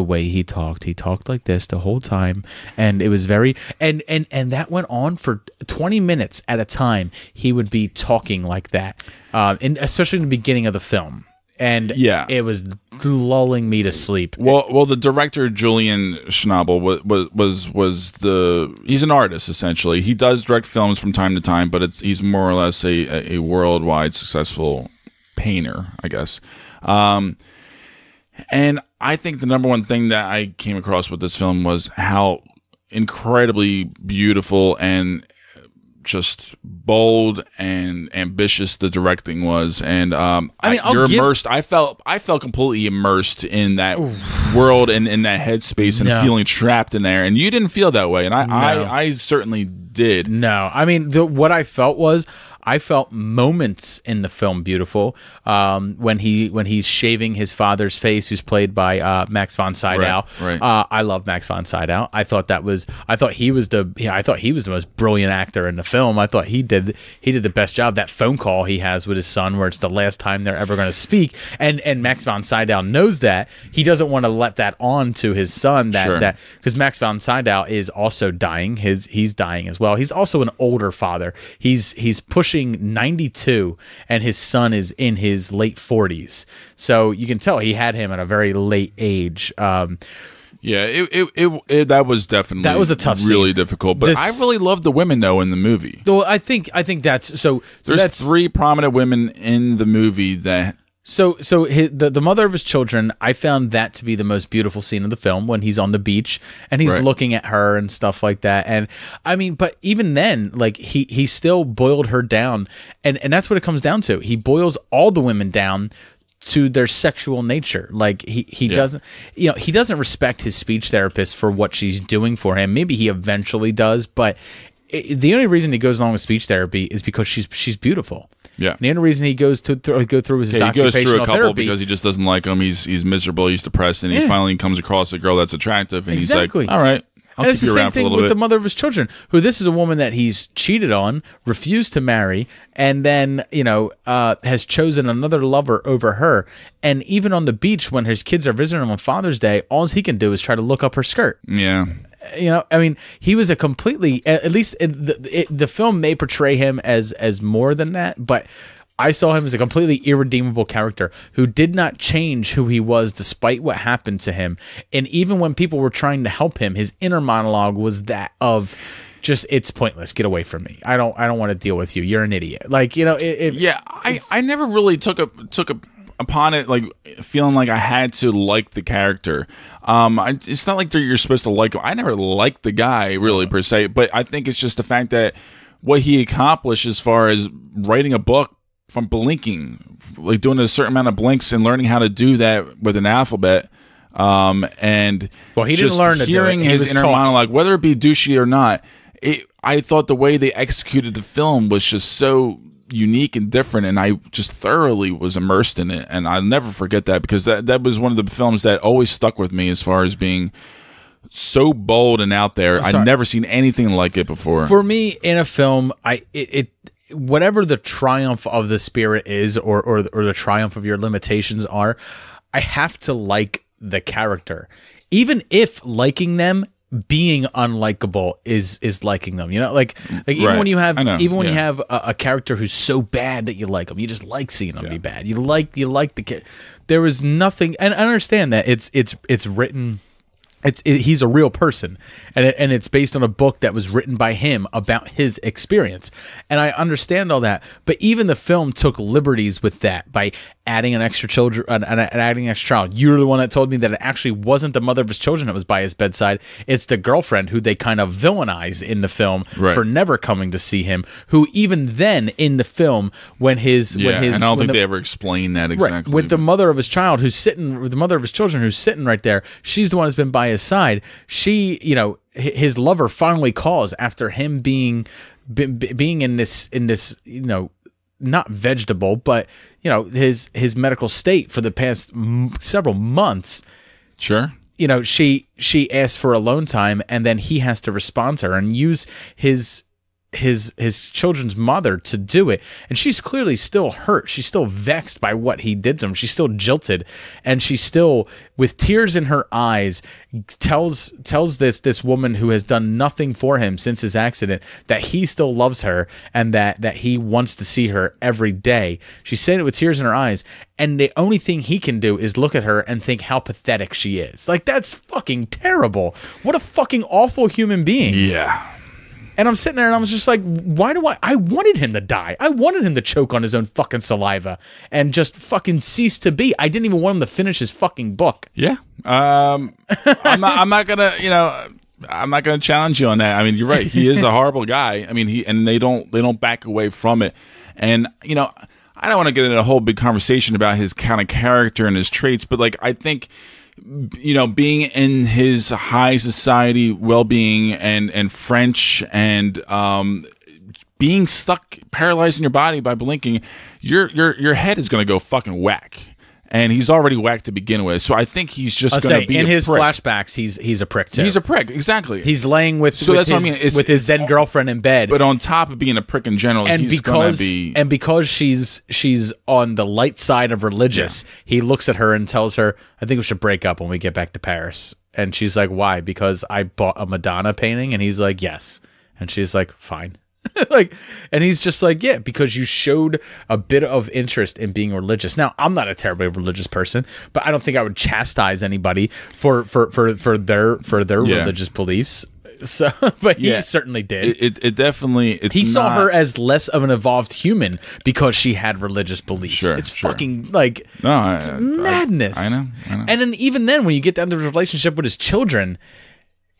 way he talked. He talked like this the whole time, and it was very and that went on for 20 minutes at a time. He would be talking like that, and especially in the beginning of the film. And it was lulling me to sleep. Well, the director Julian Schnabel was he's an artist essentially. He does direct films from time to time, but he's more or less a worldwide successful painter, I guess. And I think the number one thing that I came across with this film was how incredibly beautiful and just bold and ambitious the directing was. And you're immersed. I felt completely immersed in that world and in that headspace and feeling trapped in there. And you didn't feel that way, and I certainly did. No, I mean what I felt was, I felt moments in the film beautiful. When he's shaving his father's face, who's played by Max von Sydow. Right. I love Max von Sydow. I thought he was the most brilliant actor in the film. I thought he did the best job. That phone call he has with his son, where it's the last time they're ever going to speak, and Max von Sydow knows that. He doesn't want to let that on to his son. That because Max von Sydow is also dying. He's dying as well. He's also an older father. He's pushing 92, and his son is in his late 40s. So you can tell he had him at a very late age. That was definitely a tough really scene. Difficult. But I really loved the women though in the movie. Well, I think that's so. There's 3 prominent women in the movie that. So the mother of his children, I found that to be the most beautiful scene of the film, when he's on the beach and he's looking at her and stuff like that. And I mean, but even then, like he still boiled her down, and that's what it comes down to. He boils all the women down to their sexual nature. Like he doesn't, he doesn't respect his speech therapist for what she's doing for him. Maybe he eventually does, but the only reason he goes along with speech therapy is because she's beautiful. Yeah. And the only reason he goes to go through his he goes through a couple therapy, because he just doesn't like him. He's miserable. He's depressed, and he finally comes across a girl that's attractive, and he's like, "All right, I'll keep you around for a little bit." And it's the same thing with the mother of his children, who this is a woman that he's cheated on, refused to marry, and then has chosen another lover over her. And even on the beach, when his kids are visiting him on Father's Day, all he can do is try to look up her skirt. Yeah. I mean, he was a completely, at least the film may portray him as more than that, but I saw him as a completely irredeemable character who did not change who he was despite what happened to him. And even when people were trying to help him, his inner monologue was that of just, it's pointless. Get away from me. I don't want to deal with you. You're an idiot. Like, I never really took upon it, like feeling like I had to like the character. It's not like you're supposed to like him. I never liked the guy really per se, but I think it's just the fact that what he accomplished as far as writing a book from blinking, like doing a certain amount of blinks and learning how to do that with an alphabet. And he didn't learn to hearing do it. his inner monologue, whether it be douchey or not. I thought the way they executed the film was just so unique and different, and I just thoroughly was immersed in it, and I'll never forget that, because that was one of the films that always stuck with me as far as being so bold and out there. I'd never seen anything like it before. For me, in a film, whatever the triumph of the spirit is, or the triumph of your limitations are, I have to like the character, even if liking them, being unlikable is liking them, like even when you have you have a character who's so bad that you like them, you just like seeing them be bad. You like the kid. There was nothing, and I understand that it's written. He's a real person, and it's based on a book that was written by him about his experience, and I understand all that. But even the film took liberties with that by adding an extra child. You're the one that told me that it actually wasn't the mother of his children that was by his bedside. It's the girlfriend who they kind of villainize in the film for never coming to see him. Who even then in the film and I don't think they ever explain that exactly. With the mother of his child the mother of his children who's sitting right there, she's the one who's been by his side. She, his lover finally calls after him being in this, not vegetable, but his medical state for the past several months. Sure. She asks for alone time, and then he has to respond to her and use his children's mother to do it. And she's clearly still hurt. She's still vexed by what he did to him. She's still jilted, and she's still, with tears in her eyes, tells this woman who has done nothing for him since his accident that he still loves her and that he wants to see her every day. She's saying it with tears in her eyes, and the only thing he can do is look at her and think how pathetic she is. Like, that's fucking terrible. What a fucking awful human being. Yeah. And I'm sitting there and I was just like, why do I wanted him to die. I wanted him to choke on his own fucking saliva and just fucking cease to be. I didn't even want him to finish his fucking book. Yeah. I'm not gonna challenge you on that. I mean, you're right. He is a horrible guy. I mean, they don't back away from it. And, I don't want to get into a whole big conversation about his kind of character and his traits, but like, I think, being in his high society well-being and French and being stuck, paralyzed in your body by blinking, your head is going to go fucking whack. And he's already whacked to begin with, so I think he's just going to be in his prick. flashbacks. He's a prick too. He's a prick, exactly. He's laying with his then girlfriend in bed. But on top of being a prick in general, he's going to be. And because she's on the light side of religious, he looks at her and tells her, "I think we should break up when we get back to Paris." And she's like, "Why?" "Because I bought a Madonna painting." And he's like, "Yes." And she's like, "Fine." And he's just like, yeah, because you showed a bit of interest in being religious. Now, I'm not a terribly religious person, but I don't think I would chastise anybody for their religious beliefs. So, but he certainly did. It definitely. He saw her as less of an evolved human because she had religious beliefs. Sure, it's fucking like it's madness. I know. And then even then, when you get down to the relationship with his children.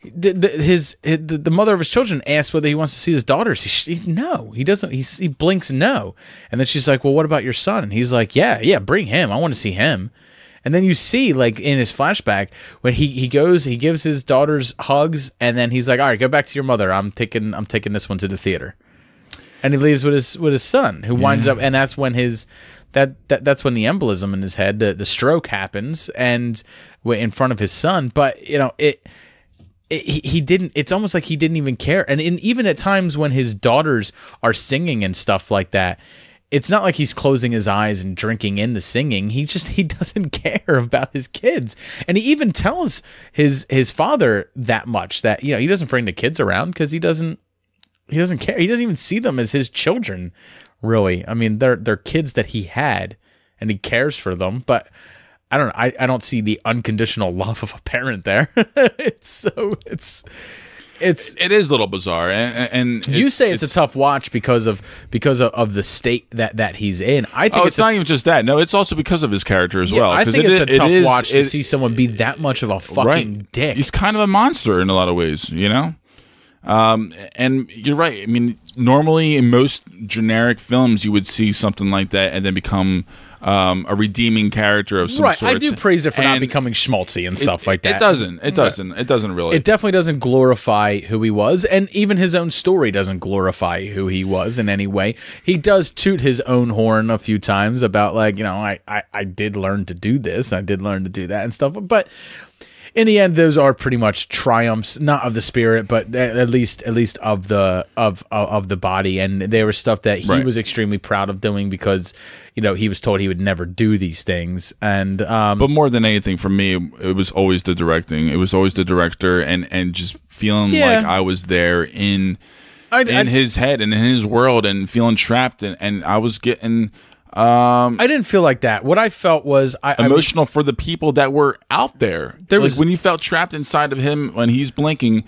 The mother of his children asked whether he wants to see his daughters. No, he doesn't. He blinks no, and then she's like, "Well, what about your son?" And he's like, "Yeah, bring him. I want to see him." And then you see, like in his flashback, when he gives his daughters hugs, and then he's like, "All right, go back to your mother. I'm taking this one to the theater," and he leaves with his son, who winds up, and that's when that's when the embolism in his head, the stroke happens, and in front of his son. But he didn't. It's almost like he didn't even care. And even at times when his daughters are singing and stuff like that, it's not like he's closing his eyes and drinking in the singing. He doesn't care about his kids. And he even tells his father that much, that he doesn't bring the kids around because he doesn't care. He doesn't even see them as his children, really. I mean, they're kids that he had, and he cares for them, but I don't know. I don't see the unconditional love of a parent there. It is a little bizarre, and you say it's a tough watch because of the state that he's in. I think it's not even just that. No, it's also because of his character as well. I think it's a tough watch to see someone be that much of a fucking dick. He's kind of a monster in a lot of ways, And you're right. I mean, normally in most generic films, you would see something like that and then become a redeeming character of some sort. I do praise it for not becoming schmaltzy and stuff like that. It doesn't really. It definitely doesn't glorify who he was, and even his own story doesn't glorify who he was in any way. He does toot his own horn a few times about I did learn to do this, I did learn to do that and stuff, but in the end, those are pretty much triumphs, not of the spirit, but at least of the body. And they were stuff that he was extremely proud of doing because he was told he would never do these things. And but more than anything, for me, it was always the directing. It was always the director, and just feeling like I was there in his head and in his world, and feeling trapped, and I was getting. I didn't feel like that. What I felt was emotional for the people that were out there. When you felt trapped inside of him when he's blinking,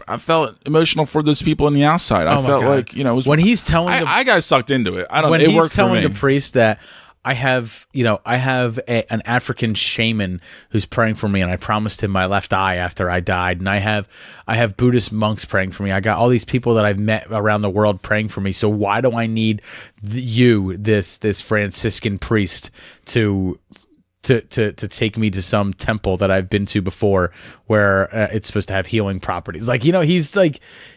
I felt emotional for those people on the outside. I felt like it was when he's telling I got sucked into it. When it he's worked telling for me. the priest that I have an African shaman who's praying for me, and I promised him my left eye after I died. And I have Buddhist monks praying for me. I got all these people that I've met around the world praying for me. So why do I need this Franciscan priest to take me to some temple that I've been to before where it's supposed to have healing properties? Like,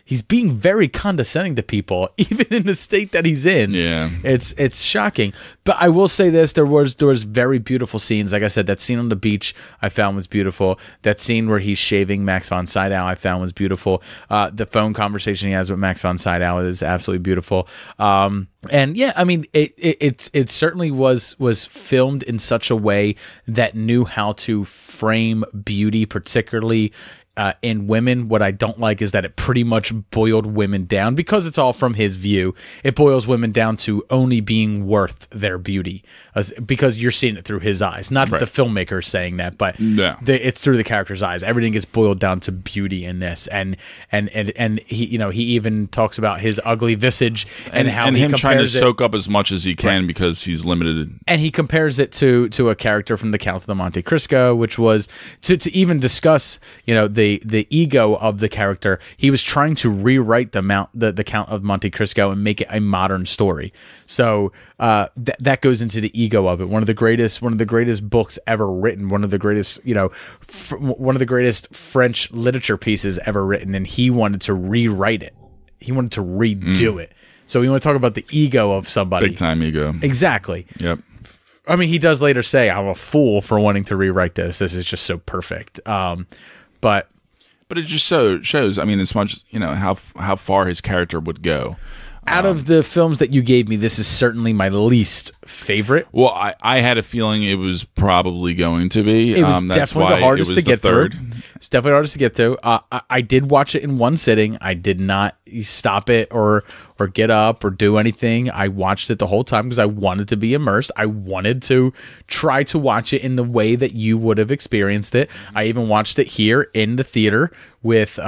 he's being very condescending to people, even in the state that he's in. Yeah. It's shocking. But I will say this, there was very beautiful scenes. Like I said, that scene on the beach I found was beautiful. That scene where he's shaving Max von Sydow I found was beautiful. The phone conversation he has with Max von Sydow is absolutely beautiful. And yeah, I mean, it certainly was filmed in such a way that knew how to frame beauty, particularly in women. What I don't like is that it pretty much boiled women down, because it's all from his view. It boils women down to only being worth their beauty, because you're seeing it through his eyes. Not that the filmmaker is saying that, but it's through the character's eyes. Everything gets boiled down to beauty in this, and he he even talks about his ugly visage and how he him trying to soak it, up as much as he can because he's limited. And he compares it to a character from the Count of Monte Cristo, which was to even discuss the ego of the character. He was trying to rewrite the Count of Monte Cristo and make it a modern story. So that goes into the ego of it. One of the greatest books ever written. One of the greatest one of the greatest French literature pieces ever written. And he wanted to rewrite it. He wanted to redo it. So we want to talk about the ego of somebody. Big time ego. Exactly. Yep. I mean, he does later say, "I'm a fool for wanting to rewrite this. This is just so perfect." But it just shows. I mean, as much how far his character would go. Out of the films that you gave me, this is certainly my least favorite. Well, I had a feeling it was probably going to be. It was definitely the hardest to get through. It's definitely the hardest to get through. I did watch it in one sitting. I did not stop it or get up or do anything. I watched it the whole time because I wanted to be immersed. I wanted to try to watch it in the way that you would have experienced it. I even watched it here in the theater with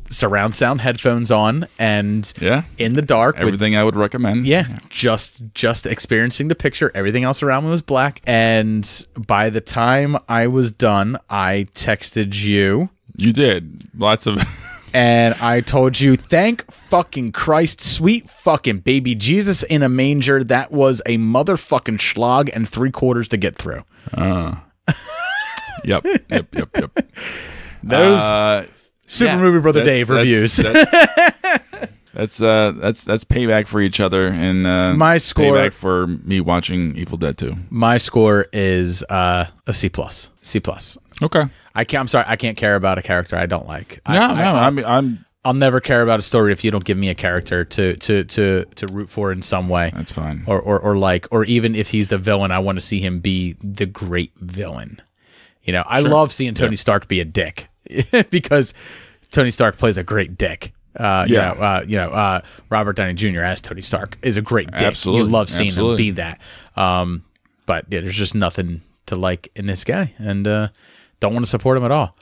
surround sound headphones on and in the dark. Everything I would recommend. Yeah, just experiencing the picture. Everything else around me was black. And by the time I was done, I texted you. You did. Lots of... And I told you, thank fucking Christ, sweet fucking baby Jesus in a manger. That was a motherfucking slog and 3/4 to get through. Yep. Those Super Movie Brother Dave reviews. That's payback for each other, and my score payback for me watching Evil Dead 2. My score is a C+. C+. Okay. I'm sorry, I can't care about a character I don't like. I'll never care about a story if you don't give me a character to root for in some way. That's fine. Or even if he's the villain, I want to see him be the great villain. I love seeing Tony Stark be a dick because Tony Stark plays a great dick. Robert Downey Jr. as Tony Stark is a great dick. Absolutely. You love seeing him be that. But yeah, there's just nothing to like in this guy, and don't want to support him at all.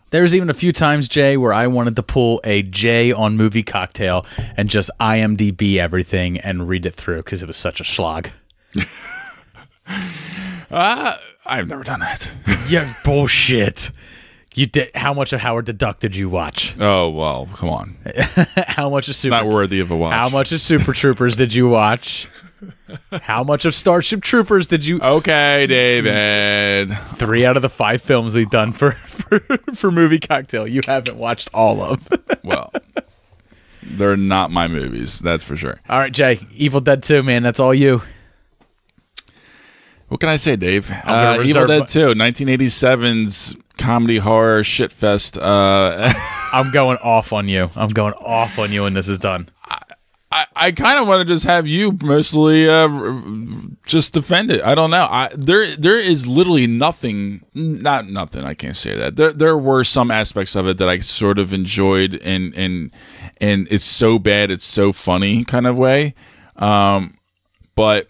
There's even a few times, Jay, where I wanted to pull a J on Movie Cocktail and just IMDb everything and read it through because it was such a slog. I've never done that. Yeah, bullshit. You did. How much of Howard the Duck did you watch? Oh well, come on. How much of Super? Not worthy of a watch. How much of Super Troopers did you watch? How much of Starship Troopers did you? Okay, David. 3 out of the 5 films we've done for Movie Cocktail, you haven't watched all of. Well, they're not my movies, that's for sure. All right, Jay. Evil Dead 2, man. That's all you. What can I say, Dave? Evil Dead 2, 1987's comedy horror shitfest. I'm going off on you. I'm going off on you when this is done. I kind of want to just have you mostly just defend it. I don't know. There is literally nothing. Not nothing. I can't say that. There were some aspects of it that I sort of enjoyed, and it's so bad, it's so funny kind of way. But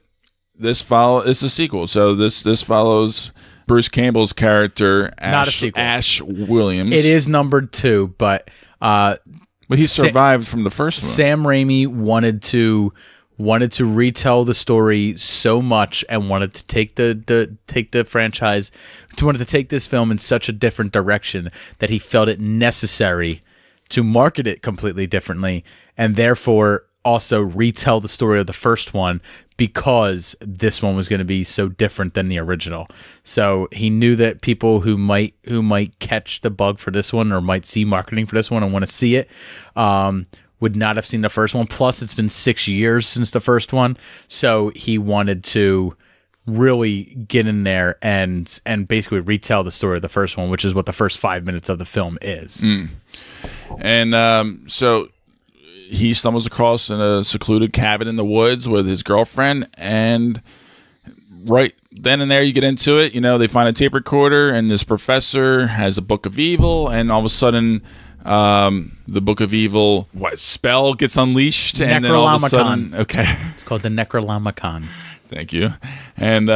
it's a sequel, so this follows Bruce Campbell's character, not a sequel. Ash Williams. It is numbered 2, but he survived from the first one. Sam Raimi wanted to wanted to retell the story so much and wanted to take the franchise, wanted to take this film in such a different direction that he felt it necessary to market it completely differently, and therefore also retell the story of the first one, because this one was going to be so different than the original. So he knew that people who might catch the bug for this one, or might see marketing for this one and want to see it, would not have seen the first one. Plus, it's been 6 years since the first one, so he wanted to really get in there and basically retell the story of the first one, which is what the first 5 minutes of the film is. And so he stumbles across in a secluded cabin in the woods with his girlfriend, and right then and there you get into it. You know, they find a tape recorder, and this professor has a book of evil, and all of a sudden the book of evil spell gets unleashed, and then all of a sudden, it's called the Necronomicon. Thank you. And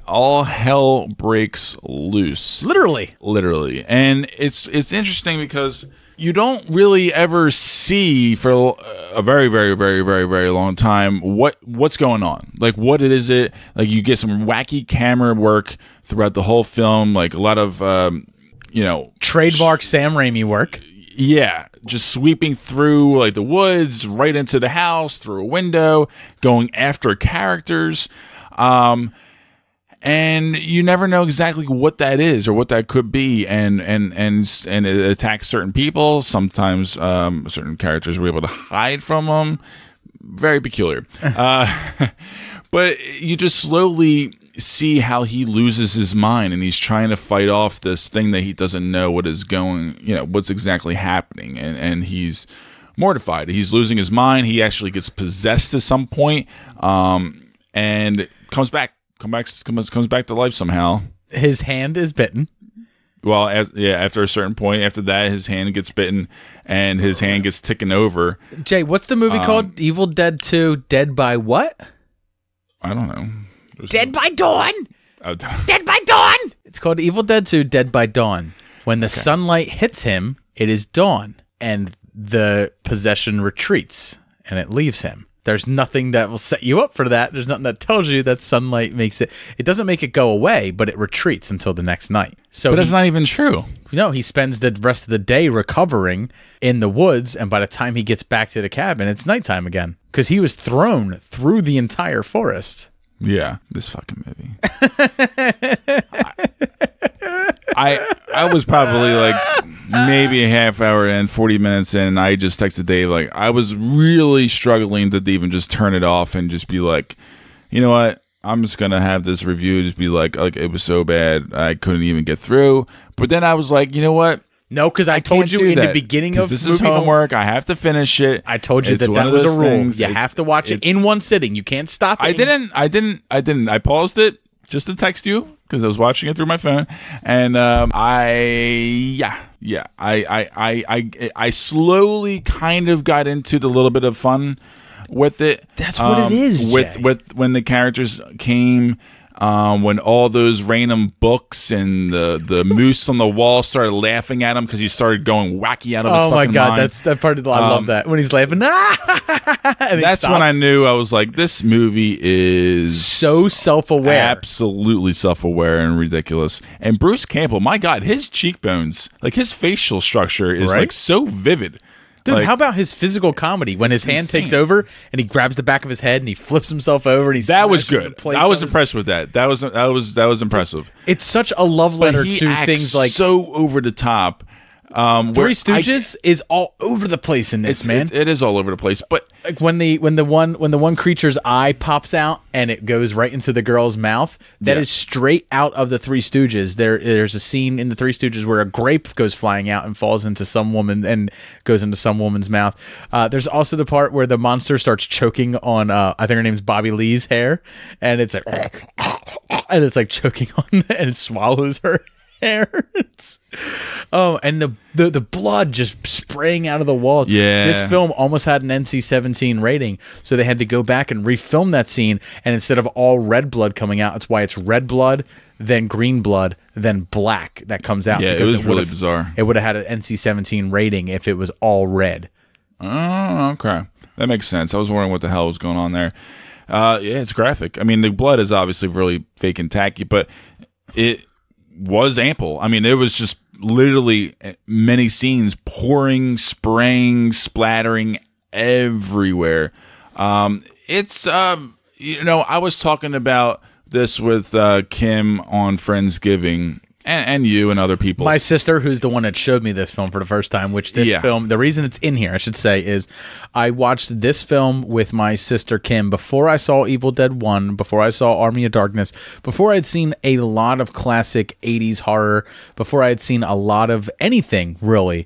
all hell breaks loose. Literally. And it's interesting because you don't really ever see for a very, very, very, very, very long time what's going on. Like, what it is it? Like, you get some wacky camera work throughout the whole film, like a lot of trademark Sam Raimi work. Yeah, just sweeping through like the woods, right into the house, through a window, going after characters. And you never know exactly what that is or what that could be, and it attacks certain people. Sometimes certain characters were able to hide from them. Very peculiar. But you just slowly see how he loses his mind, and he's trying to fight off this thing that he doesn't know what's exactly happening, and he's mortified. He's losing his mind. He actually gets possessed at some point, and comes back to life somehow. His hand is bitten. Well, after a certain point, after that, his hand gets bitten, and his hand gets taken over. Jay, what's the movie called? Evil Dead 2, Dead by what? I don't know. Dead by Dawn. Dead by Dawn. It's called Evil Dead 2, Dead by Dawn. When the sunlight hits him, it is dawn, and the possession retreats, and it leaves him. There's nothing that will set you up for that. There's nothing that tells you that sunlight makes it. It doesn't make it go away, but it retreats until the next night. But that's not even true. No, he spends the rest of the day recovering in the woods, and by the time he gets back to the cabin, it's nighttime again. Because he was thrown through the entire forest. Yeah, this fucking movie. I was probably like maybe a half hour and 40 minutes in, and I just texted Dave, like, I was really struggling to even just turn it off and just be like, you know what? I'm just going to have this review just be like it was so bad I couldn't even get through. But then I was like, you know what? No, because I told you in the beginning of this is homework. I have to finish it. I told you that was a rule. You have to watch it in one sitting. You can't stop it. I didn't. I paused it just to text you because I was watching it through my phone, and I slowly kind of got into the little bit of fun with it. That's what it is. With when the characters came. When all those random books and the moose on the wall started laughing at him because he started going wacky out of his fucking mind. Oh my god, that's that part of the I love that when he's laughing. And that's when I knew. I was like, this movie is so self-aware, absolutely self-aware and ridiculous. And Bruce Campbell, my god, his cheekbones, like his facial structure is like so vivid. Dude, like, how about his physical comedy when his hand takes over and he grabs the back of his head and he flips himself over and he's that was good. I was impressed with that. That was impressive. It's such a love letter to things like so over the top. Three Stooges is all over the place in this, man. It is all over the place. But like when the one creature's eye pops out and it goes right into the girl's mouth, that is straight out of the Three Stooges. There's a scene in the Three Stooges where a grape goes flying out and falls into some woman and goes into some woman's mouth. There's also the part where the monster starts choking on I think her name's Bobby Lee's hair, and it's like choking on and it swallows her hair. And the blood just spraying out of the walls. Yeah, this film almost had an NC-17 rating, so they had to go back and refilm that scene. And instead of all red blood coming out, it's why it's red blood, then green blood, then black that comes out. Yeah, because it was really bizarre. It would have had an NC-17 rating if it was all red. Oh, okay. That makes sense. I was wondering what the hell was going on there. Yeah, it's graphic. I mean, the blood is obviously really fake and tacky, but it was ample. I mean, it was just literally many scenes pouring, spraying, splattering everywhere. It's you know, I was talking about this with Kim on Friendsgiving, and you and other people. My sister, who's the one that showed me this film for the first time, which this film, the reason it's in here, I should say, is I watched this film with my sister Kim before I saw Evil Dead 1, before I saw Army of Darkness, before I'd seen a lot of classic 80s horror, before I had seen a lot of anything, really.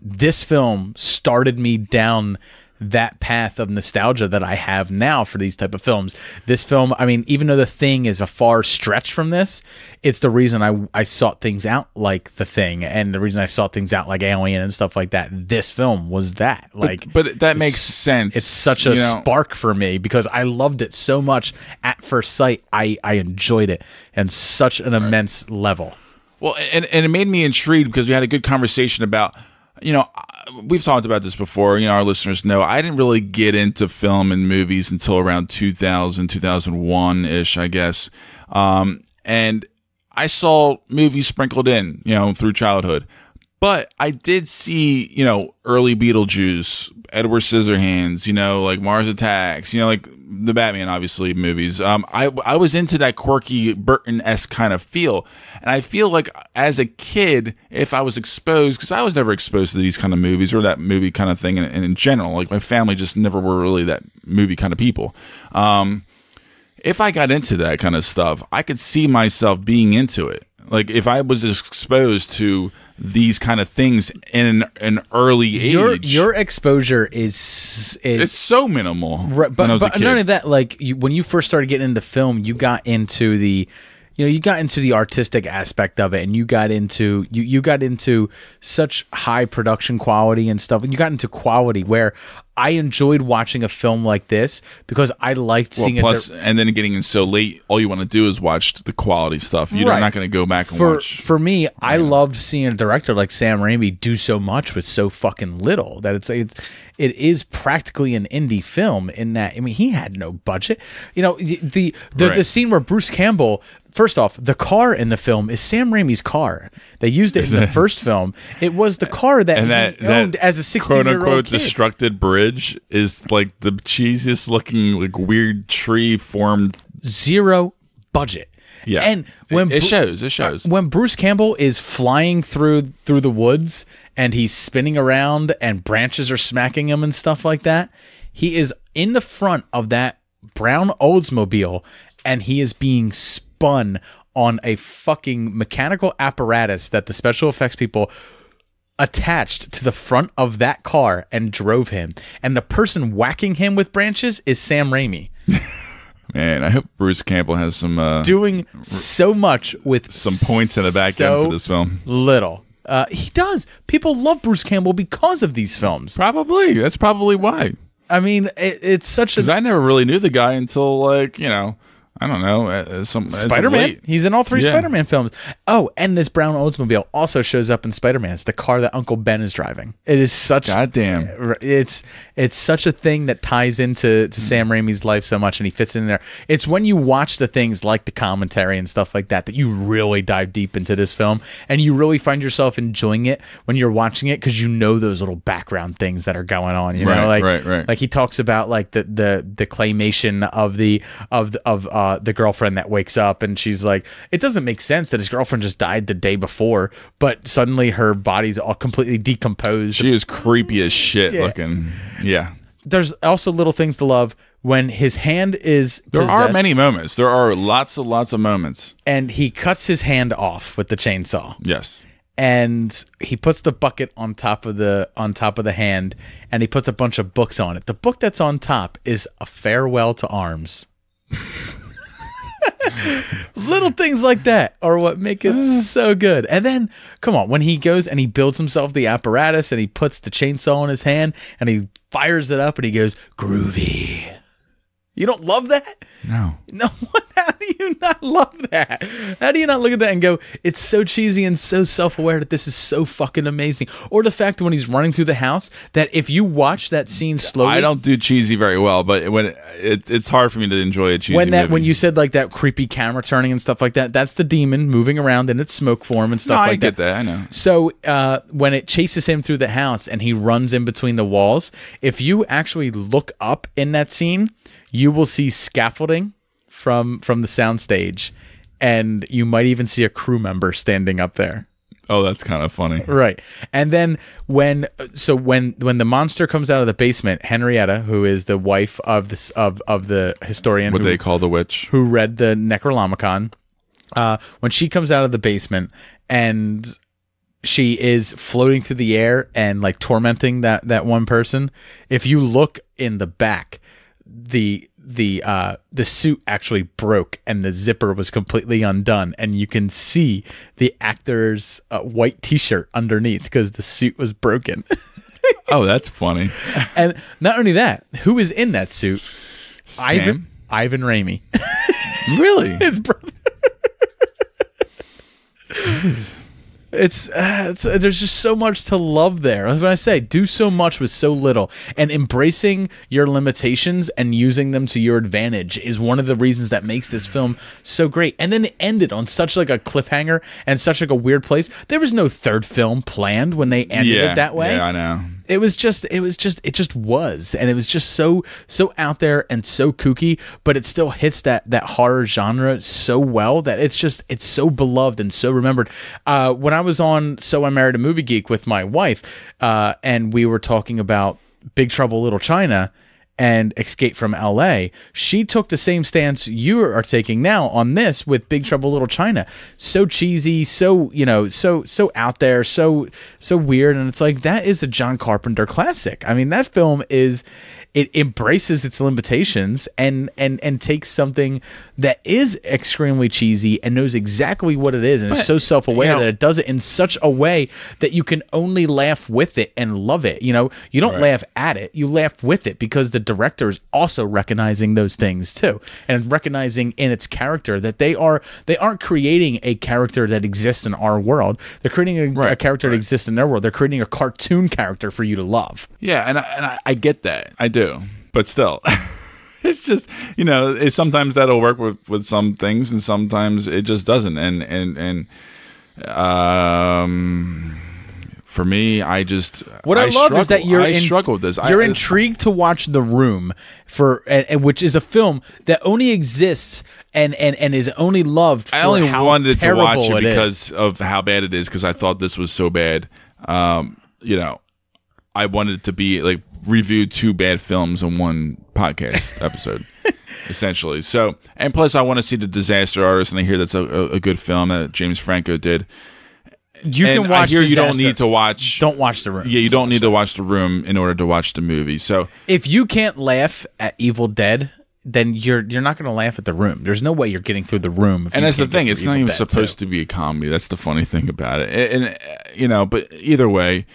This film started me down that path of nostalgia that I have now for these type of films. This film, I mean, even though The Thing is a far stretch from this, it's the reason I sought things out like The Thing, and the reason I sought things out like Alien and stuff like that. This film was that. Like, but that makes sense. It's such a spark for me because I loved it so much at first sight. I enjoyed it and such an immense level. Well, and it made me intrigued because we had a good conversation about, you know, we've talked about this before. You know, our listeners know I didn't really get into film and movies until around 2000, 2001-ish, I guess. And I saw movies sprinkled in, you know, through childhood. But I did see, you know, early Beetlejuice, Edward Scissorhands, you know, like Mars Attacks, you know, like the Batman, obviously, movies. I was into that quirky Burton-esque kind of feel. And I feel like as a kid, if I was exposed, because I was never exposed to these kind of movies or that movie kind of thing, and in general, like my family just never were really that movie kind of people. If I got into that kind of stuff, I could see myself being into it. Like if I was exposed to these kind of things in an early age, your exposure is it's so minimal. Right, but not only that, like when you first started getting into film, you got into the, you know, you got into the artistic aspect of it, and you got into you got into such high production quality and stuff, and you got into quality where I enjoyed watching a film like this because I liked seeing it. And then getting in so late, all you want to do is watch the quality stuff. You're not going to go back and watch. For me, I loved seeing a director like Sam Raimi do so much with so fucking little that it is practically an indie film in that, I mean, he had no budget. You know, the scene where Bruce Campbell, first off, the car in the film is Sam Raimi's car. They used it in the first film. It was the car that he owned as a 16-year-old kid. Destructed bridge is like the cheesiest looking, like weird tree formed. Zero budget. Yeah, and when it shows when Bruce Campbell is flying through the woods and he's spinning around and branches are smacking him and stuff like that, he is in the front of that brown Oldsmobile and he is being spun on a fucking mechanical apparatus that the special effects people attached to the front of that car and drove him. And the person whacking him with branches is Sam Raimi. Man, I hope Bruce Campbell has some doing so much with some points in the back end for this film. Little. He does. People love Bruce Campbell because of these films. Probably. That's probably why. I mean, it's such a... Because I never really knew the guy until, like, you know, I don't know. Spider-Man. He's in all three Spider-Man films. Oh, and this brown Oldsmobile also shows up in Spider-Man. It's the car that Uncle Ben is driving. It is such... Goddamn. It's such a thing that ties into Sam Raimi's life so much, and he fits in there. It's when you watch the things like the commentary and stuff like that you really dive deep into this film, and you really find yourself enjoying it when you're watching it because you know those little background things that are going on. You know, right. Like he talks about like the claymation of the girlfriend that wakes up and she's like, it doesn't make sense that his girlfriend just died the day before, but suddenly her body's all completely decomposed. She is creepy as shit looking. Yeah. There's also little things to love when his hand is possessed. There are many moments. There are lots of moments. And he cuts his hand off with the chainsaw. Yes. And he puts the bucket on top of the hand, and he puts a bunch of books on it. The book that's on top is A Farewell to Arms. Little things like that are what make it so good. And then, come on, when he goes and he builds himself the apparatus and he puts the chainsaw in his hand and he fires it up and he goes, groovy. You don't love that? No. No, How do you not love that? How do you not look at that and go, it's so cheesy and so self-aware that this is so fucking amazing? Or the fact when he's running through the house, that if you watch that scene slowly... I don't do cheesy very well, but when it's hard for me to enjoy a cheesy movie. When you said like that creepy camera turning and stuff like that, that's the demon moving around in its smoke form and stuff like that. I get that, I know. So when it chases him through the house and he runs in between the walls, if you actually look up in that scene, you will see scaffolding from the soundstage, and you might even see a crew member standing up there. Oh, that's kind of funny. Right. And then when the monster comes out of the basement, Henrietta, who is the wife of the historian, what they call the witch, who read the Necronomicon, when she comes out of the basement and she is floating through the air and like tormenting that one person, if you look in the back, the suit actually broke and the zipper was completely undone, and you can see the actor's white t-shirt underneath because the suit was broken. Oh, that's funny. And not only that, who is in that suit? Sam? Ivan Raimi. Really? His brother. It's there's just so much to love there. When I say do so much with so little, and embracing your limitations and using them to your advantage is one of the reasons that makes this film so great. And then it ended on such like a cliffhanger and such like a weird place. There was no third film planned when they ended it that way. Yeah, I know. It just was, and it was just so out there and so kooky, but it still hits that horror genre so well that it's so beloved and so remembered. When I was on So I Married a Movie Geek with my wife, and we were talking about Big Trouble Little China and Escape from LA, she took the same stance you are taking now on this with Big Trouble Little China. So cheesy, so out there, so weird, and it's like that is a John Carpenter classic. I mean, that film it embraces its limitations and takes something that is extremely cheesy and knows exactly what it is, and is so self-aware that it does it in such a way that you can only laugh with it and love it. You don't laugh at it, you laugh with it, because the director is also recognizing those things too, and recognizing in its character that they aren't creating a character that exists in our world. They're creating a character that exists in their world. They're creating a cartoon character for you to love. Yeah, and I get that. I do. But still, it's just, sometimes that'll work with some things and sometimes it just doesn't. And for me, I love is that I struggle with this. You're intrigued to watch The Room, which is a film that only exists and is only loved for I only how wanted to watch it it because of how bad it is, because I thought this was so bad. I wanted it to be like review 2 bad films in one podcast episode, essentially. So, and plus I want to see The Disaster Artist, and I hear that's a good film that James Franco did. You can watch. I hear you don't need to watch. Don't watch The Room. Yeah, you don't need to watch The Room in order to watch the movie. So if you can't laugh at Evil Dead, then you're not going to laugh at The Room. There's no way you're getting through The Room. And that's the thing; it's not even supposed to be a comedy. That's the funny thing about it. And but either way,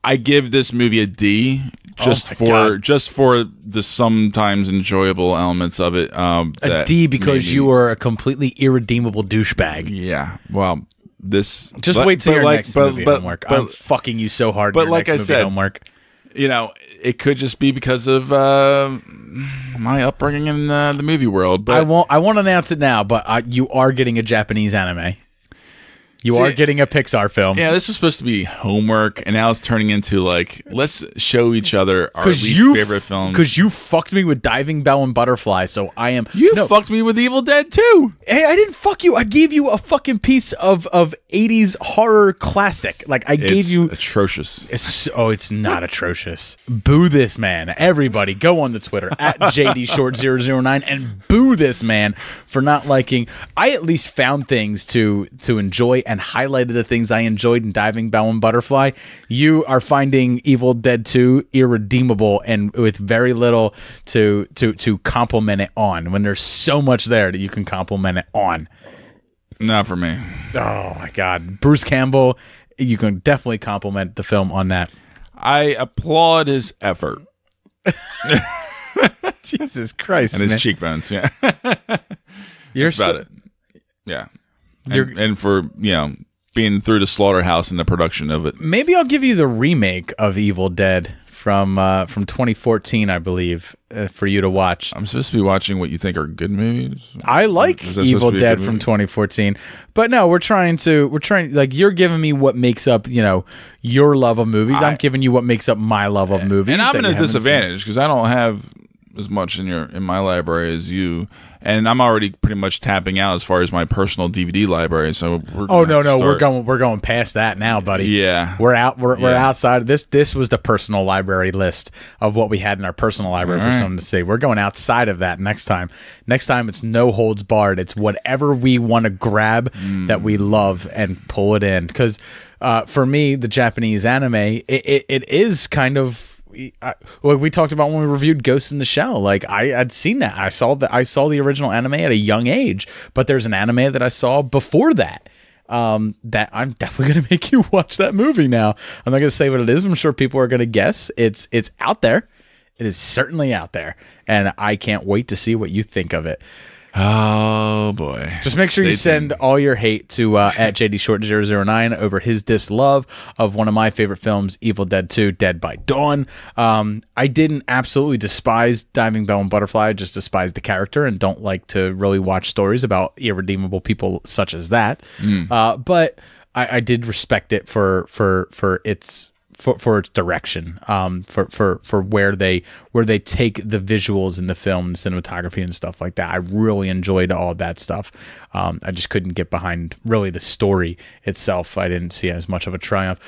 I give this movie a D just for the sometimes enjoyable elements of it. A D because you are a completely irredeemable douchebag. Yeah. Well, this just wait till your next movie homework. I'm fucking you so hard. But like I said, homework. It could just be because of my upbringing in the movie world. But I won't announce it now. But you are getting a Japanese anime. You are getting a Pixar film. Yeah, this was supposed to be homework, and now it's turning into like, let's show each other our least favorite films. Because you fucked me with Diving Bell and Butterfly, so I am... fucked me with Evil Dead too. Hey, I didn't fuck you. I gave you a fucking piece of 80s horror classic. Like, I gave you... atrocious. It's not atrocious. Boo this man. Everybody, go on the Twitter, at JDShort009, and boo this man for not liking... I at least found things to enjoy and highlighted the things I enjoyed in Diving Bell and Butterfly. You are finding Evil Dead 2 irredeemable and with very little to compliment it on, when there's so much there that you can compliment it on. Not for me. Oh my God. Bruce Campbell, you can definitely compliment the film on that. I applaud his effort. Jesus Christ, and his man. cheekbones. Yeah, You're that's about it. Yeah, and for being through the slaughterhouse and the production of it. Maybe I'll give you the remake of Evil Dead from 2014, I believe, for you to watch. I'm supposed to be watching what you think are good movies. I like Evil Dead from 2014, but no, we're trying like you're giving me what makes up your love of movies. I'm giving you what makes up my love of movies, and I'm at a disadvantage because I don't have as much in my library as you, and I'm already pretty much tapping out as far as my personal DVD library. So we're going past that now, buddy. Yeah, we're outside. This was the personal library list of what we had in our personal library for someone to see. We're going outside of that next time. Next time it's no holds barred. It's whatever we want to grab that we love and pull it in. Because for me, the Japanese anime, it is kind of. Like we talked about when we reviewed Ghost in the Shell. Like I'd seen that. I saw the original anime at a young age, but there's an anime that I saw before that. That I'm definitely gonna make you watch that movie now. I'm not gonna say what it is. I'm sure people are gonna guess. It's out there. It is certainly out there, and I can't wait to see what you think of it. Oh boy! Just make sure you send all your hate to at JDShort009 over his dislove of one of my favorite films, Evil Dead 2: Dead by Dawn. I didn't absolutely despise Diving Bell and Butterfly. I just despise the character and don't like to really watch stories about irredeemable people such as that. But I did respect it for its. For its direction, for where they take the visuals in the film, cinematography and stuff like that. I really enjoyed all of that stuff. I just couldn't get behind really the story itself. I didn't see it as much of a triumph.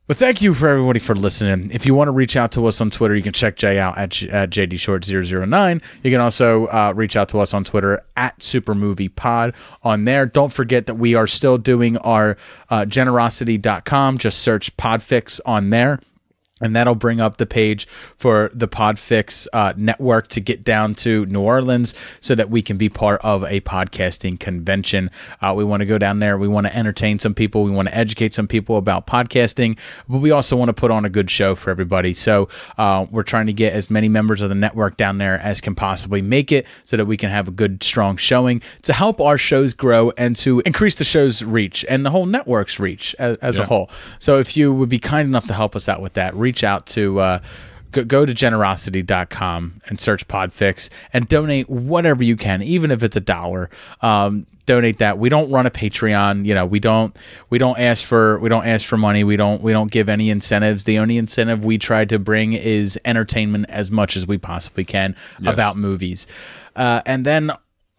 But thank you for everybody for listening. If you want to reach out to us on Twitter, you can check Jay out at JDShort009. You can also reach out to us on Twitter at SuperMoviePod on there. Don't forget that we are still doing our generosity.com. Just search Podfix on there. And that'll bring up the page for the Podfix network to get down to New Orleans so that we can be part of a podcasting convention. We want to go down there. We want to entertain some people. We want to educate some people about podcasting, but we also want to put on a good show for everybody. So we're trying to get as many members of the network down there as can possibly make it so that we can have a good, strong showing to help our shows grow and to increase the show's reach and the whole network's reach as a whole. So if you would be kind enough to help us out with that, reach out to go to generosity.com and search Podfix and donate whatever you can, even if it's $1. Donate that. We don't run a Patreon. We don't ask for money. We don't give any incentives. The only incentive we try to bring is entertainment as much as we possibly can about movies. And then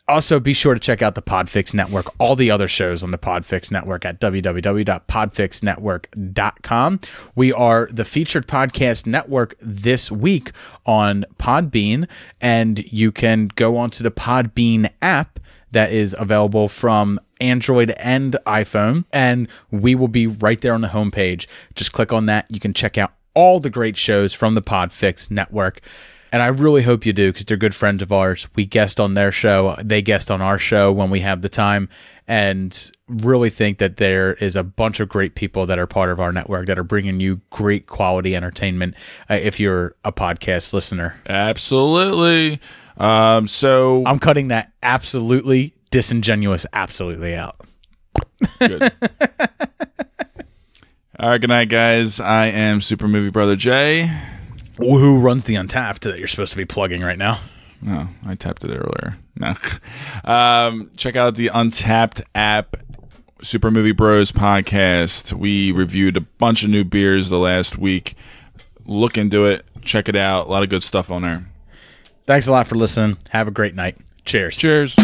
also, be sure to check out the Podfix Network, all the other shows on the Podfix Network at www.podfixnetwork.com. We are the featured podcast network this week on Podbean, and you can go onto the Podbean app that is available from Android and iPhone, and we will be right there on the homepage. Just click on that. You can check out all the great shows from the Podfix Network. And I really hope you do, because they're good friends of ours. We guest on their show. They guest on our show when we have the time. And really think that there is a bunch of great people that are part of our network that are bringing you great quality entertainment if you're a podcast listener. Absolutely. So I'm cutting that absolutely disingenuous absolutely out. Good. All right, good night, guys. I am Super Movie Brother Jay. Who runs the Untapped that you're supposed to be plugging right now? Oh, I tapped it earlier. No. Check out the Untapped app, Super Movie Bros podcast. We reviewed a bunch of new beers the last week. Look into it. Check it out. A lot of good stuff on there. Thanks a lot for listening. Have a great night. Cheers. Cheers.